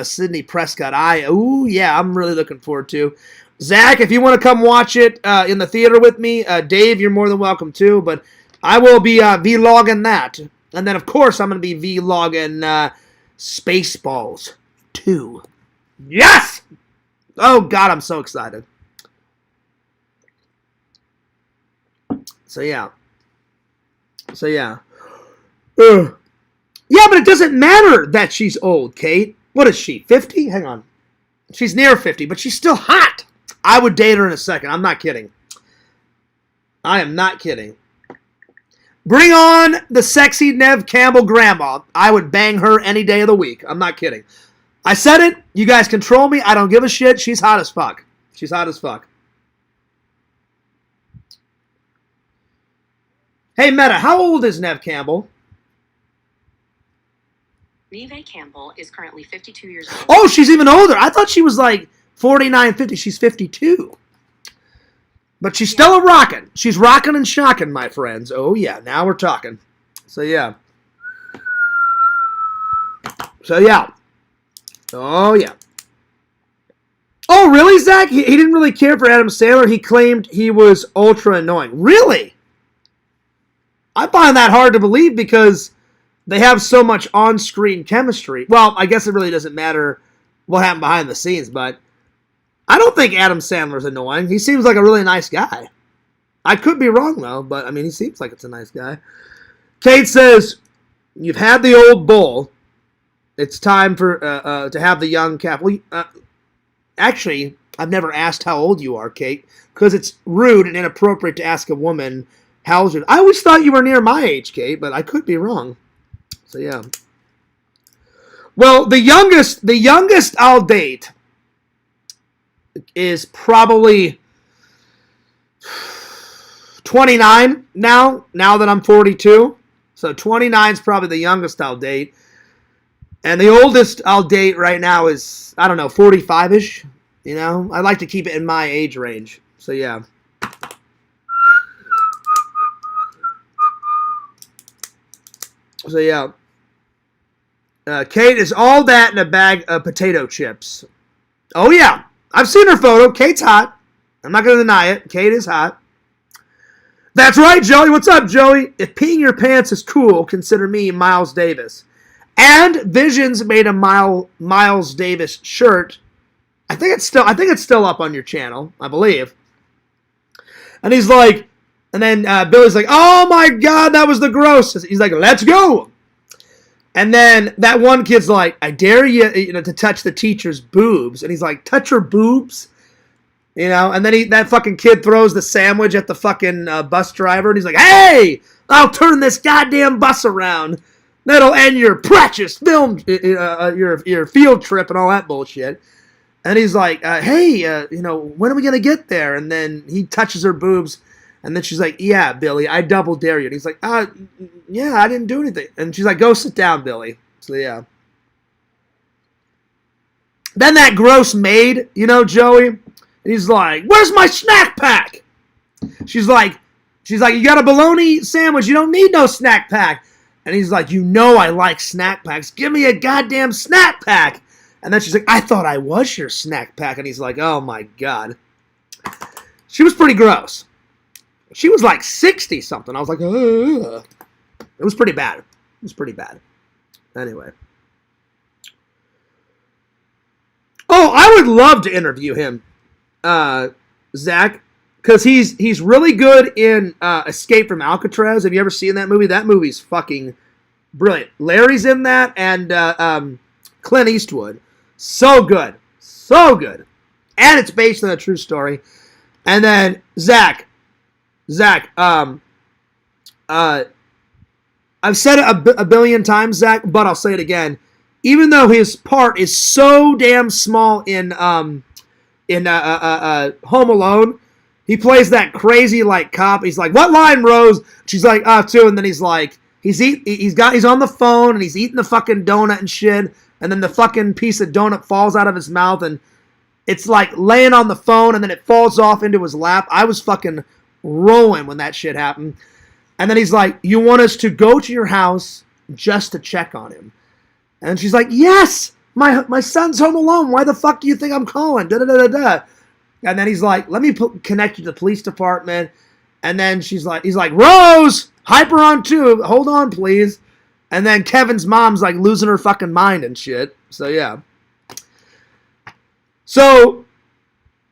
Sidney Prescott. I'm really looking forward to. Zach, if you want to come watch it in the theater with me, Dave, you're more than welcome to. But I will be vlogging that. And then, of course, I'm going to be vlogging Spaceballs 2. Yes! Oh, God, I'm so excited. So, yeah. Yeah, but it doesn't matter that she's old, Kate. What is she, 50? Hang on. She's near 50, but she's still hot. I would date her in a second. I'm not kidding. I am not kidding. Bring on the sexy Nev Campbell grandma. I would bang her any day of the week. I'm not kidding. I said it. You guys control me. I don't give a shit. She's hot as fuck. She's hot as fuck. Hey, Meta, how old is Nev Campbell? Neve Campbell is currently 52 years old. Oh, she's even older. I thought she was like 49, 50. She's 52. But she's still a rockin'. She's rockin' and shockin', my friends. Oh, yeah. Now we're talking. So, yeah. Oh, yeah. Oh, really, Zach? He didn't really care for Adam Sandler. He claimed he was ultra annoying. Really? I find that hard to believe because they have so much on-screen chemistry. Well, I guess it really doesn't matter what happened behind the scenes, but I don't think Adam Sandler's annoying. He seems like a really nice guy. I could be wrong, though, but, he seems like it's a nice guy. Kate says, you've had the old bull. It's time for to have the young calf. Well, actually, I've never asked how old you are, Kate, because it's rude and inappropriate to ask a woman how old you are. I always thought you were near my age, Kate, but I could be wrong. So, yeah. Well, the youngest I'll date is probably 29 now that I'm 42. So 29 is probably the youngest I'll date. And the oldest I'll date right now is, I don't know, 45-ish. You know, I like to keep it in my age range. So, yeah. So, yeah. Kate is all that in a bag of potato chips. Oh, yeah. I've seen her photo. Kate's hot. I'm not going to deny it. Kate is hot. That's right, Joey. What's up, Joey? If peeing your pants is cool, consider me Miles Davis. And Visions made a Miles Davis shirt. I think it's still up on your channel, I believe. And he's like, and then Billy's like, oh my God, that was the grossest. He's like, let's go. And then that one kid's like, I dare you, to touch the teacher's boobs. And he's like, touch her boobs? And then that fucking kid throws the sandwich at the fucking bus driver. And he's like, hey, I'll turn this goddamn bus around. That'll end your precious film, your field trip and all that bullshit. And he's like, hey, when are we going to get there? And then he touches her boobs. And then she's like, yeah, Billy, I double dare you. And he's like, yeah, I didn't do anything. And she's like, go sit down, Billy. So, yeah. Then that gross maid, Joey. And he's like, where's my snack pack? She's like, you got a bologna sandwich. You don't need no snack pack. And he's like, I like snack packs. Give me a goddamn snack pack. And then she's like, I thought I was your snack pack. And he's like, oh, my God. She was pretty gross. She was like 60-something. I was like, ugh. It was pretty bad. Anyway. Oh, I would love to interview him, Zach, because he's really good in Escape from Alcatraz. Have you ever seen that movie? That movie's fucking brilliant. Larry's in that, and Clint Eastwood. So good. And it's based on a true story. And then Zach, I've said it a billion times, Zach, but I'll say it again. Even though his part is so damn small in Home Alone, he plays that crazy cop. He's like, "What line, Rose?" She's like, "2." And then he's like, he's on the phone and he's eating the fucking donut and shit. And then the fucking piece of donut falls out of his mouth and it's like laying on the phone and then it falls off into his lap. I was fucking rolling when that shit happened. And then he's like, you want us to go to your house just to check on him? And she's like, yes, my son's home alone. Why the fuck do you think I'm calling? Da-da-da-da-da. And then he's like, let me connect you to the police department. And then he's like, Rose, hyper on 2. Hold on, please. And then Kevin's mom's like losing her fucking mind and shit. So, yeah. So,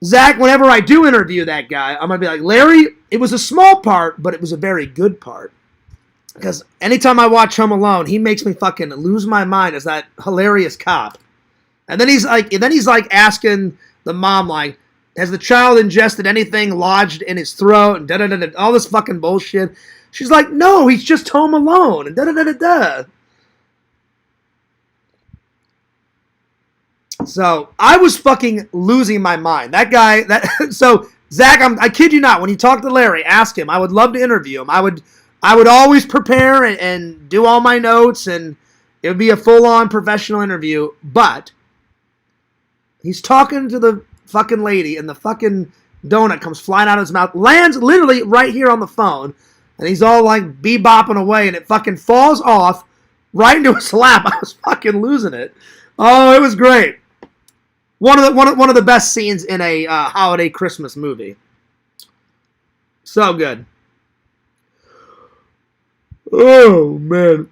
Zach, whenever I do interview that guy, I'm going to be like, Larry, it was a small part, but it was a very good part. Because anytime I watch Home Alone, he makes me fucking lose my mind as that hilarious cop. And then he's like asking the mom, like, has the child ingested anything lodged in his throat? And da-da-da-da, all this fucking bullshit. She's like, no, he's just home alone. And da-da-da-da-da. So, I was fucking losing my mind. That guy, so, Zach, I kid you not, when you talk to Larry, ask him. I would love to interview him. I would always prepare and do all my notes, and it would be a full-on professional interview. But, he's talking to the fucking lady, and the fucking donut comes flying out of his mouth, lands literally right here on the phone, and he's all like bebopping away, and it fucking falls off right into his lap. I was fucking losing it. Oh, it was great. One of the best scenes in a holiday Christmas movie. So good. Oh, man.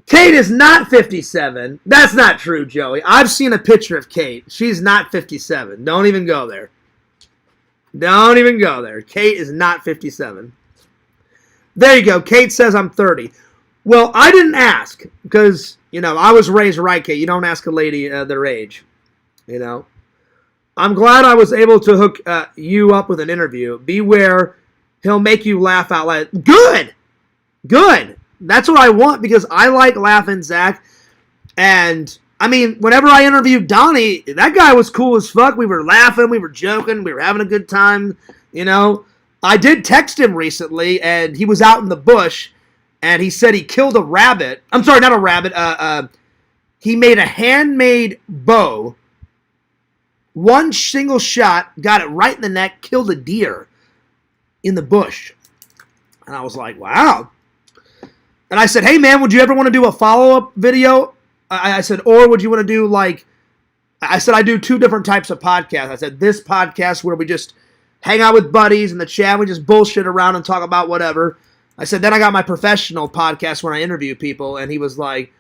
Kate is not 57. That's not true, Joey. I've seen a picture of Kate. She's not 57. Don't even go there. Don't even go there. Kate is not 57. There you go. Kate says I'm 30. Well, I didn't ask because, I was raised right, Kate. You don't ask a lady their age. I'm glad I was able to hook you up with an interview. Beware, he'll make you laugh out loud. Good! Good! That's what I want because I like laughing, Zach. And I mean, whenever I interviewed Donnie, that guy was cool as fuck. We were laughing, we were joking, we were having a good time, you know. I did text him recently, and he was out in the bush, and he said he killed a rabbit. I'm sorry, not a rabbit. He made a handmade bow. One single shot, got it right in the neck, killed a deer in the bush. And I was like, wow. And I said, hey, man, would you ever want to do a follow-up video? I said, or would you want to do like, I said, I do 2 different types of podcasts. I said, this podcast where we just hang out with buddies in the chat, we just bullshit around and talk about whatever. I said, then I got my professional podcast where I interview people. And he was like,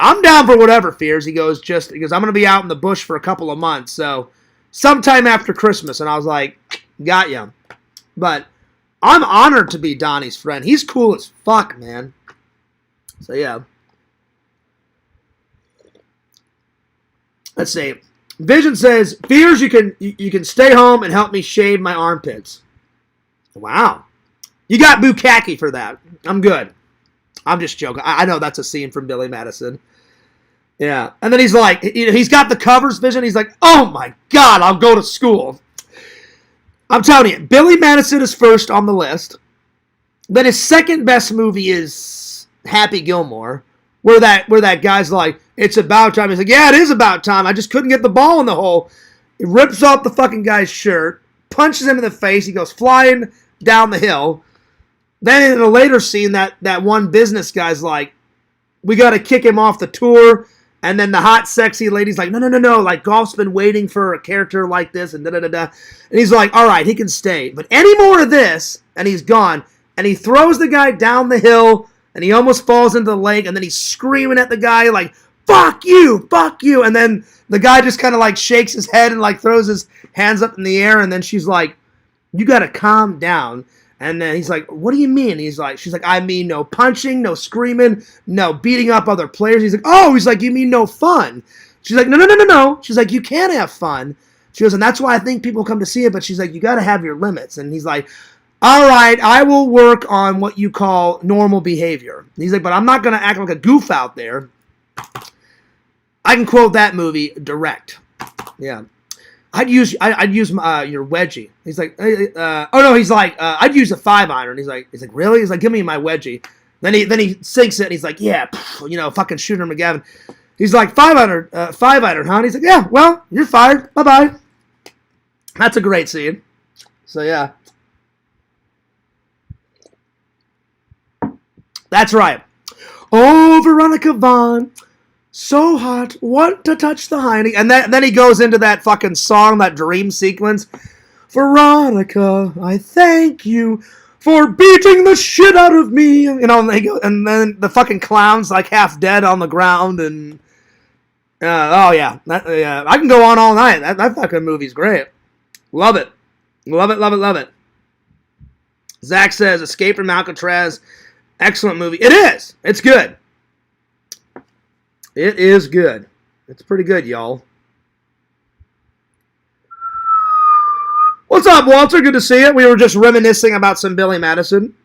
I'm down for whatever, Fears. He goes, I'm going to be out in the bush for a couple of months. So sometime after Christmas. And I was like, got ya. But I'm honored to be Donnie's friend. He's cool as fuck, man. So, yeah. Let's see. Vision says, Fears, you can stay home and help me shave my armpits. Wow. You got bukkake for that. I'm good. I'm just joking. I know that's a scene from Billy Madison. Yeah. And then he's like, he's got the covers, Vision. He's like, oh my God, I'll go to school. I'm telling you, Billy Madison is first on the list. Then his second best movie is Happy Gilmore, where that guy's like, it's about time. He's like, yeah, it is about time. I just couldn't get the ball in the hole. He rips off the fucking guy's shirt, punches him in the face. He goes flying down the hill. Then in a later scene, that one business guy's like, we got to kick him off the tour. And then the hot, sexy lady's like, no. Like, golf's been waiting for a character like this and da-da-da-da. And he's like, all right, he can stay. But any more of this, and he's gone. And he throws the guy down the hill, and he almost falls into the lake. And then he's screaming at the guy like, fuck you. And then the guy just kind of like shakes his head and like throws his hands up in the air. And then she's like, you got to calm down. And then he's like, what do you mean? She's like, I mean no punching, no screaming, no beating up other players. He's like, you mean no fun? She's like, no. She's like, you can have fun. She goes, and that's why I think people come to see it, but she's like, you got to have your limits. And he's like, all right, I will work on what you call normal behavior. And he's like, but I'm not going to act like a goof out there. I can quote that movie direct. Yeah. I'd use your wedgie. He's like, I'd use a 5-iron. He's like, really? He's like, give me my wedgie. Then he sinks it, and he's like, yeah, fucking Shooter McGavin. He's like, 5-iron, huh? And he's like, yeah, well, you're fired. Bye-bye. That's a great scene. So, yeah. That's right. Oh, Veronica Vaughn. So hot, want to touch the hiney. And then he goes into that fucking song, that dream sequence. Veronica, I thank you for beating the shit out of me. And then the fucking clown's like half dead on the ground. And I can go on all night. That fucking movie's great. Love it. Love it. Zach says, Escape from Alcatraz, excellent movie. It is. It's good. It is good. It's pretty good, y'all. What's up, Walter? Good to see you. We were just reminiscing about some Billy Madison.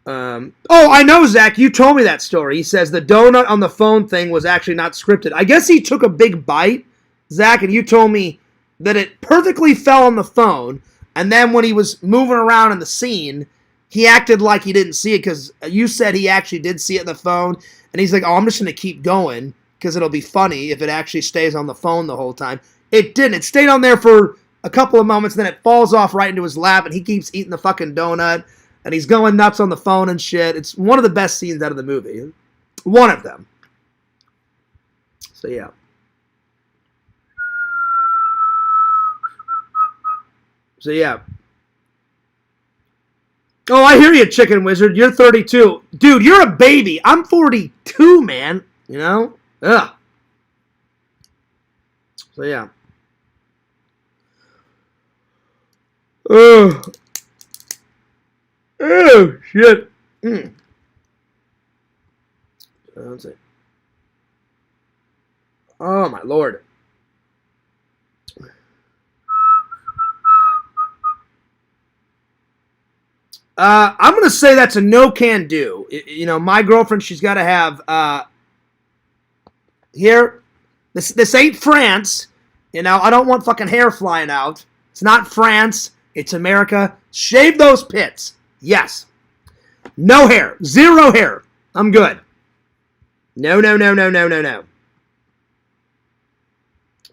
I know, Zach. You told me that story. He says the donut on the phone thing was actually not scripted. I guess he took a big bite, Zach, and you told me that it perfectly fell on the phone, and then when he was moving around in the scene, he acted like he didn't see it because you said he actually did see it on the phone. And he's like, I'm just going to keep going because it'll be funny if it actually stays on the phone the whole time. It didn't. It stayed on there for a couple of moments, then it falls off right into his lap, and he keeps eating the fucking donut, and he's going nuts on the phone and shit. It's one of the best scenes out of the movie. One of them. So, yeah. Oh, I hear you, Chicken Wizard. You're 32. Dude, you're a baby. I'm 42, man. You know? Ugh. So, yeah. Oh, shit. Let's see. Oh, my Lord. I'm going to say that's a no can do. My girlfriend, she's got to have Here, this ain't France. You know, I don't want fucking hair flying out. It's not France. It's America. Shave those pits. Yes. No hair. Zero hair. I'm good. No.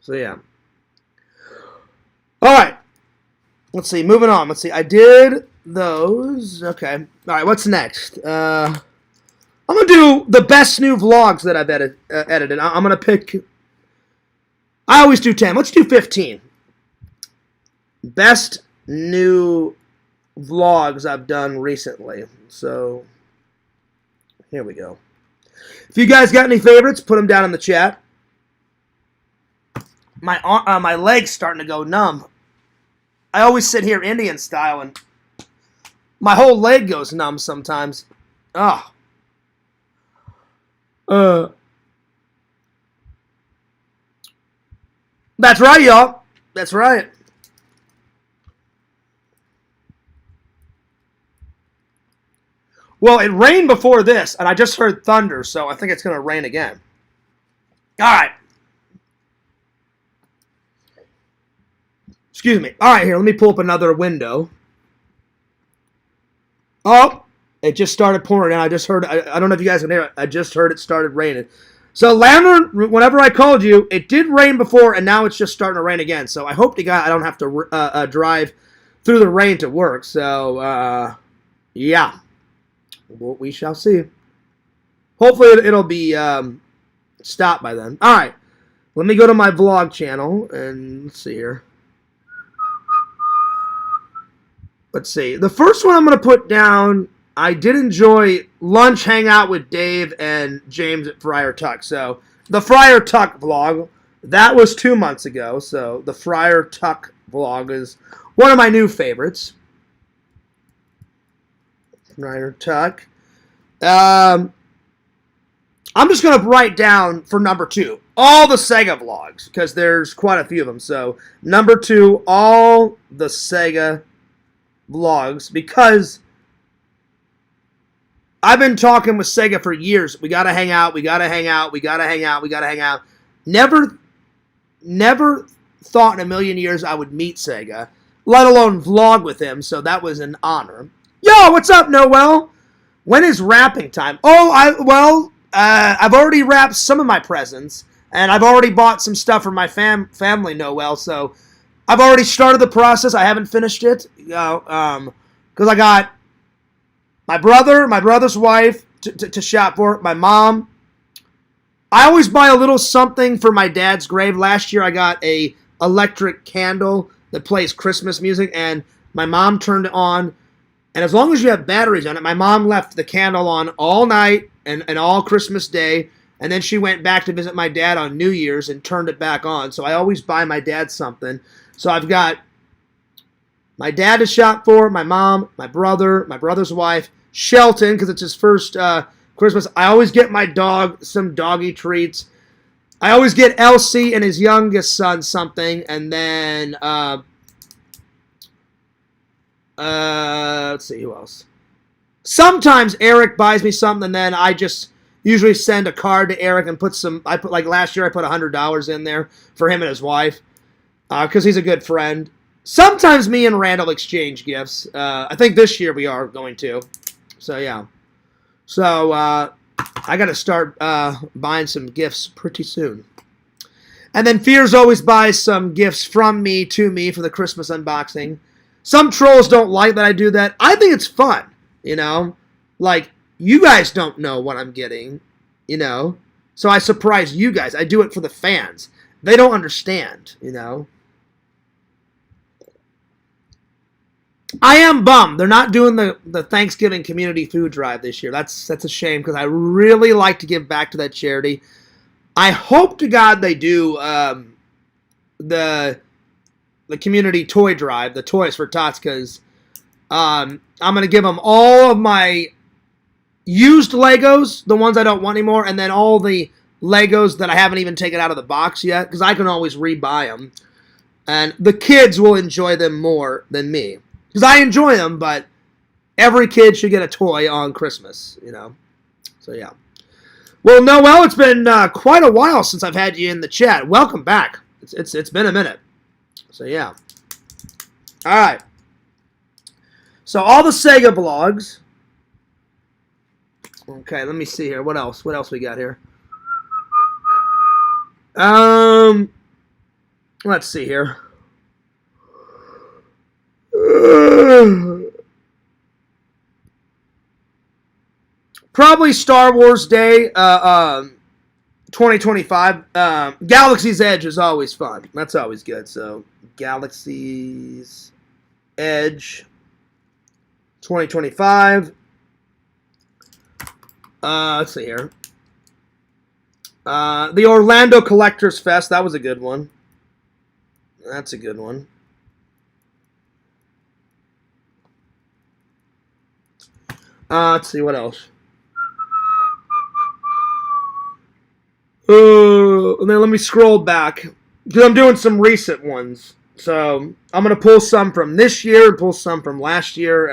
So, yeah. All right. Let's see. Moving on. Let's see. I did those. Okay. All right. What's next? I'm going to do the best new vlogs that I've edited. I'm going to pick... I always do 10. Let's do 15. Best new vlogs I've done recently. So, here we go. If you guys got any favorites, put them down in the chat. My leg's starting to go numb. I always sit here Indian style, and my whole leg goes numb sometimes. Oh. That's right, y'all. That's right. Well, it rained before this, and I just heard thunder, so I think it's going to rain again. All right. Excuse me. All right, here, let me pull up another window. Oh, it just started pouring, and I just heard, I don't know if you guys can hear it, I just heard it started raining. So, Lantern, whenever I called you, it did rain before, and now it's just starting to rain again. So, I hope to God I don't have to drive through the rain to work. So, yeah. Well, we shall see. Hopefully, it'll be stopped by then. All right. Let me go to my vlog channel, and let's see here. Let's see. The first one I'm going to put down... I did enjoy lunch hangout with Dave and James at Friar Tuck. So, the Friar Tuck vlog, that was 2 months ago. So, the Friar Tuck vlog is one of my new favorites. Friar Tuck. I'm just going to write down for number 2 all the Sega vlogs, because there's quite a few of them. So, number 2, all the Sega vlogs, because... I've been talking with Sega for years. We gotta hang out. We gotta hang out. We gotta hang out. We gotta hang out. Never thought in a million years I would meet Sega, let alone vlog with him. So that was an honor. Yo, what's up, Noel? When is wrapping time? Oh, I've already wrapped some of my presents, and I've already bought some stuff for my family, Noel. So I've already started the process. I haven't finished it, because I got. My brother, my brother's wife to shop for, my mom. I always buy a little something for my dad's grave. Last year I got a electric candle that plays Christmas music, and my mom turned it on. And as long as you have batteries on it, my mom left the candle on all night and all Christmas Day, and then she went back to visit my dad on New Year's and turned it back on. So I always buy my dad something. So I've got my dad to shop for, my mom, my brother's wife, Shelton, because it's his first Christmas. I always get my dog some doggy treats. I always get Elsie and his youngest son something, and then let's see who else. Sometimes Eric buys me something, and then I just usually send a card to Eric and put some. Like last year, I put $100 in there for him and his wife, because he's a good friend. Sometimes me and Randall exchange gifts. I think this year we are going to. So, yeah. So, I got to start buying some gifts pretty soon. And then Fears always buys some gifts from me to me for the Christmas unboxing. Some trolls don't like that I do that. I think it's fun, you know. Like, you guys don't know what I'm getting, you know. So I surprise you guys. I do it for the fans. They don't understand, you know. I am bummed they're not doing the Thanksgiving community food drive this year. That's a shame, because I really like to give back to that charity. I hope to God they do the community toy drive, the Toys for Tots, because I'm going to give them all of my used Legos, the ones I don't want anymore, and then all the Legos that I haven't even taken out of the box yet, because I can always rebuy them. And the kids will enjoy them more than me. Because I enjoy them, but every kid should get a toy on Christmas, you know. So, yeah. Well, Noel, it's been quite a while since I've had you in the chat. Welcome back. It's been a minute. So yeah. All right. So all the Sega blogs. Okay, let me see here. What else? What else we got here? Let's see here. Probably Star Wars Day, 2025. Galaxy's Edge is always fun. That's always good. So Galaxy's Edge, 2025. Let's see here. The Orlando Collectors Fest. That was a good one. That's a good one. Let's see what else. And then let me scroll back because I'm doing some recent ones. So I'm gonna pull some from this year, pull some from last year.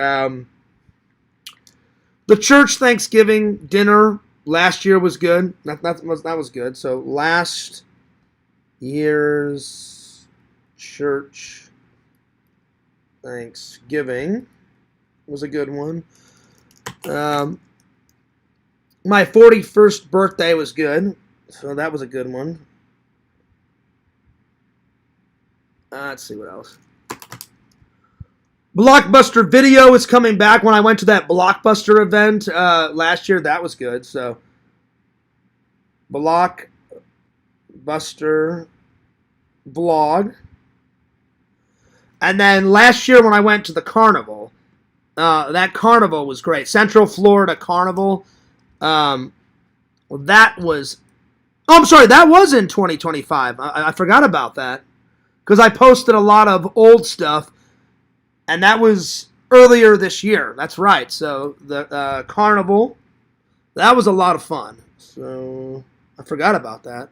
The church Thanksgiving dinner last year was good. That was good. So last year's church Thanksgiving was a good one. My 41st birthday was good. So that was a good one. Let's see what else. Blockbuster Video is coming back. When I went to that Blockbuster event last year, that was good. So Blockbuster vlog. And then last year when I went to the carnival, that carnival was great. Central Florida Carnival. That was... Oh, I'm sorry, that was in 2025. I forgot about that. Because I posted a lot of old stuff. And that was earlier this year. That's right. So, the carnival, that was a lot of fun. So, I forgot about that.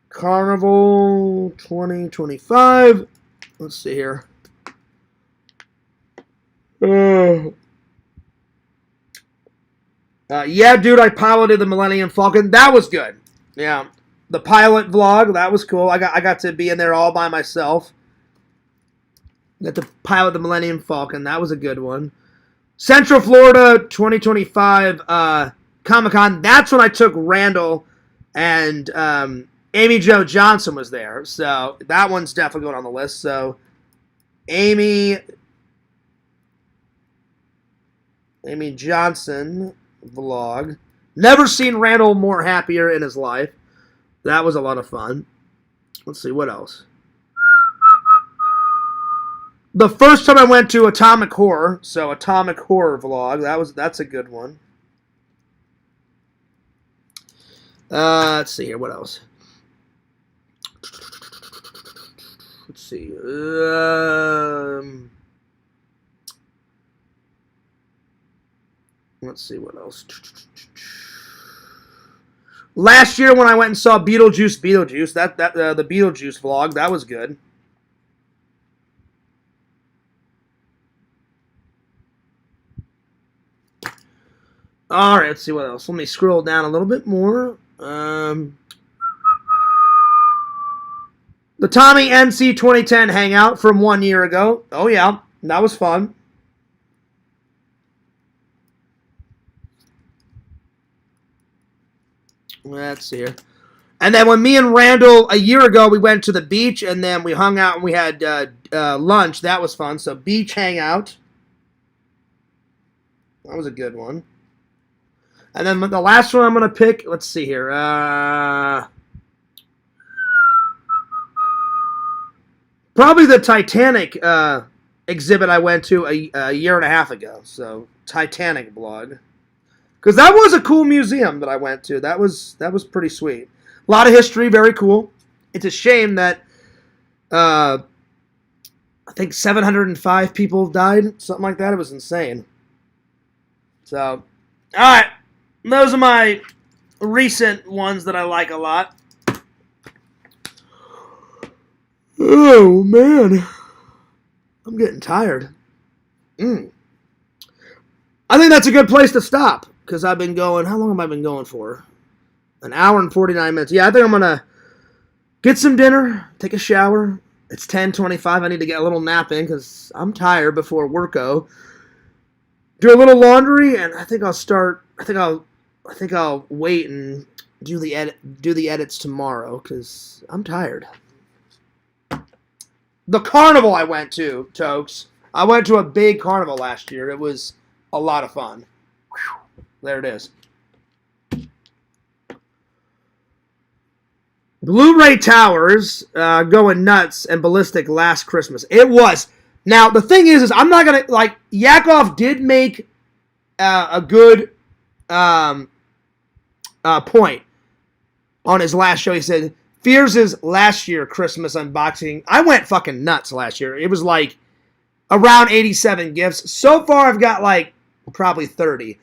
Carnival 2025. Let's see here. Yeah, dude, I piloted the Millennium Falcon. That was good. Yeah. The pilot vlog, that was cool. I got to be in there all by myself. Got to pilot the Millennium Falcon. That was a good one. Central Florida 2025 Comic-Con. That's when I took Randall and Amy Jo Johnson was there. So that one's definitely going on the list. So Amy Johnson vlog. Never seen Randall more happier in his life. That was a lot of fun. Let's see, what else? The first time I went to Atomic Horror, so Atomic Horror vlog, that's a good one. Let's see here, what else? Let's see. Let's see what else. Last year when I went and saw Beetlejuice, the Beetlejuice vlog, that was good. All right, let's see what else. Let me scroll down a little bit more. The Tommy NC 2010 Hangout from 1 year ago. Oh, yeah, that was fun. Let's see here. And then when me and Randall, a year ago, we went to the beach, and then we hung out and we had lunch. That was fun. So, beach hangout. That was a good one. And then the last one I'm going to pick, let's see here. Probably the Titanic exhibit I went to a year and a half ago. So, Titanic blog. Because that was a cool museum that I went to. That was pretty sweet. A lot of history, very cool. It's a shame that I think 705 people died, something like that. It was insane. So, all right. Those are my recent ones that I like a lot. Oh, man. I'm getting tired. I think that's a good place to stop. because I've been going. How long have I been going for? An hour and 49 minutes. Yeah, I think I'm gonna get some dinner, take a shower. It's 10:25. I need to get a little nap in because I'm tired before worko. Do a little laundry, and I think I'll start. I think I'll wait and do the edits tomorrow because I'm tired. The carnival I went to, Tokes. I went to a big carnival last year. It was a lot of fun. Whew. There it is. Blu-ray Towers going nuts and ballistic last Christmas. It was. Now, the thing is I'm not going to, like, Yakov did make a good point on his last show. He said, Fears' last year Christmas unboxing. I went fucking nuts last year. It was like around 87 gifts. So far, I've got like probably 30.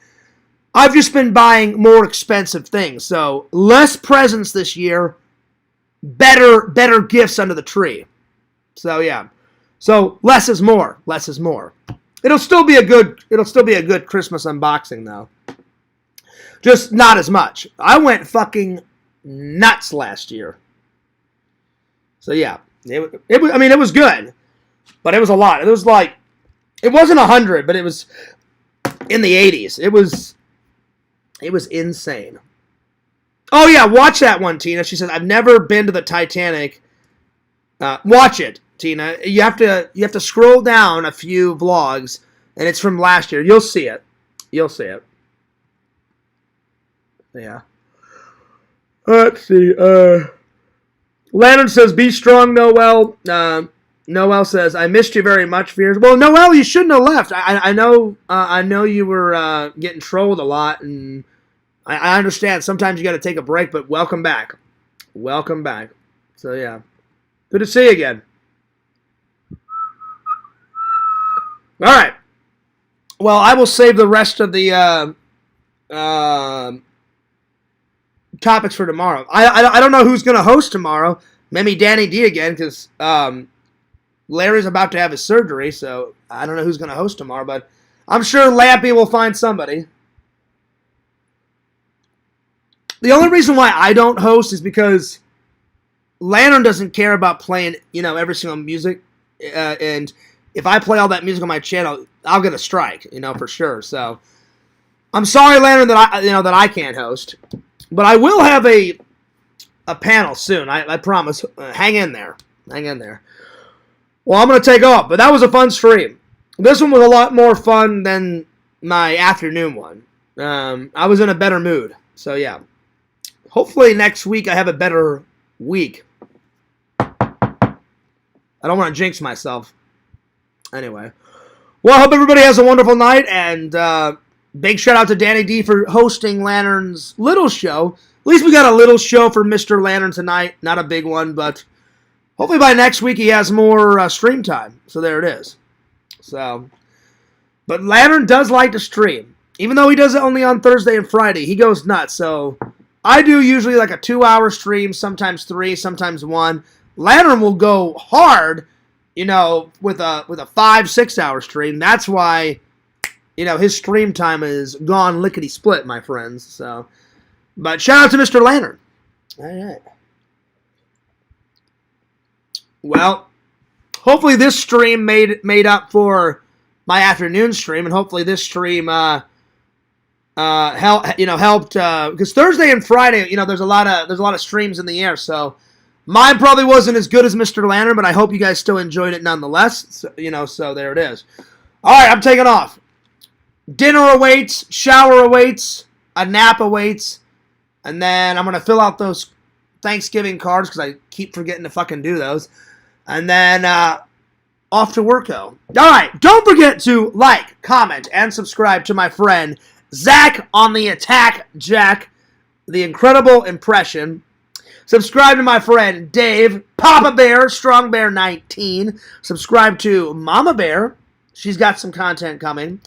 I've just been buying more expensive things. So less presents this year, better gifts under the tree. So yeah. So less is more. Less is more. It'll still be a good Christmas unboxing though. Just not as much. I went fucking nuts last year. So yeah, it was good, but it was a lot. It was like, it wasn't 100, but it was in the 80s. It was insane. Oh yeah, watch that one, Tina. She says, I've never been to the Titanic. Watch it, Tina. You have to scroll down a few vlogs, and it's from last year. You'll see it. You'll see it. Yeah. Let's see. Lantern says, be strong, Noel. Noel says, I missed you very much, Fears. Well, Noel, you shouldn't have left. I know you were getting trolled a lot, and I understand. Sometimes you got to take a break, but welcome back. Welcome back. So, yeah. Good to see you again. All right. Well, I will save the rest of the topics for tomorrow. I don't know who's going to host tomorrow. Maybe Danny D again, because Larry's about to have his surgery, so I don't know who's going to host tomorrow, but I'm sure Lampy will find somebody. The only reason why I don't host is because Lantern doesn't care about playing, every single music, and if I play all that music on my channel, I'll get a strike, for sure. So I'm sorry, Lantern, that I can't host. But I will have a panel soon. I promise. Hang in there. Hang in there. Well, I'm going to take off. But that was a fun stream. This one was a lot more fun than my afternoon one. I was in a better mood. So, yeah. Hopefully next week I have a better week. I don't want to jinx myself. Anyway. Well, I hope everybody has a wonderful night. And big shout out to Danny D for hosting Lantern's little show. At least we got a little show for Mr. Lantern tonight. Not a big one, but hopefully by next week he has more stream time. So there it is. So, but Lantern does like to stream. Even though he does it only on Thursday and Friday, he goes nuts. So I do usually like a 2-hour stream, sometimes 3, sometimes 1. Lantern will go hard, with a 5-6 hour stream. That's why his stream time is gone lickety-split, my friends. So, but shout out to Mr. Lantern. All right. Well, hopefully this stream made up for my afternoon stream, and hopefully this stream helped because Thursday and Friday, there's a lot of streams in the air. So mine probably wasn't as good as Mr. Lantern, but I hope you guys still enjoyed it nonetheless. So, so there it is. All right, I'm taking off. Dinner awaits, shower awaits, a nap awaits, and then I'm going to fill out those Thanksgiving cards because I keep forgetting to fucking do those. And then off to worko. All right, don't forget to like, comment, and subscribe to my friend Zach on the Attack Jack, the incredible impression. Subscribe to my friend Dave, Papa Bear, Strong Bear 19. Subscribe to Mama Bear. She's got some content coming.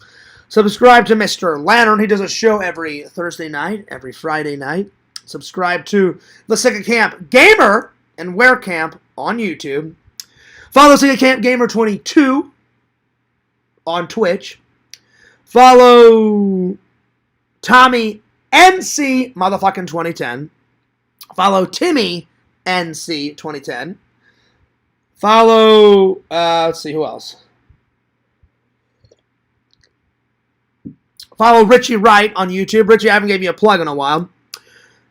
Subscribe to Mr. Lantern. He does a show every Thursday night, every Friday night. Subscribe to the Sega Camp Gamer and Wear Camp on YouTube. Follow Sega Camp Gamer 22 on Twitch. Follow Tommy NC motherfucking 2010. Follow Timmy NC 2010. Follow, let's see, who else? Follow Richie Wright on YouTube. Richie, I haven't gave you a plug in a while.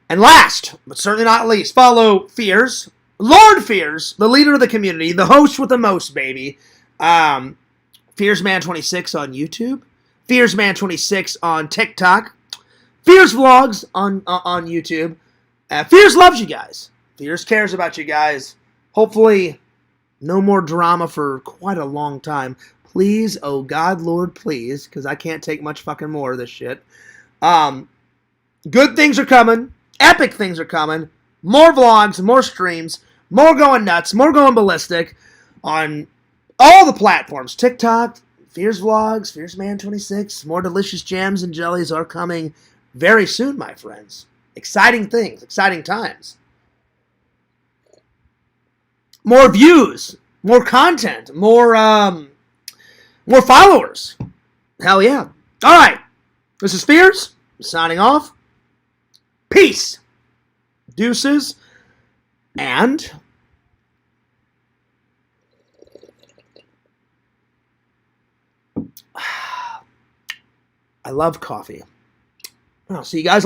And last, but certainly not least, follow Fears. Lord Fears, the leader of the community, the host with the most, baby. FearsMan26 on YouTube. FearsMan26 on TikTok. Fears Vlogs on YouTube. Fears loves you guys. Fears cares about you guys. Hopefully, no more drama for quite a long time. Please, oh God, Lord, please, because I can't take much fucking more of this shit. Good things are coming. Epic things are coming. More vlogs, more streams, more going nuts, more going ballistic on all the platforms. TikTok, Fears Vlogs, FearsMan26. More delicious jams and jellies are coming very soon, my friends. Exciting things, exciting times. More views, more content, more followers. Hell yeah. All right. This is Fears. Signing off. Peace. Deuces. And I love coffee. I'll see you guys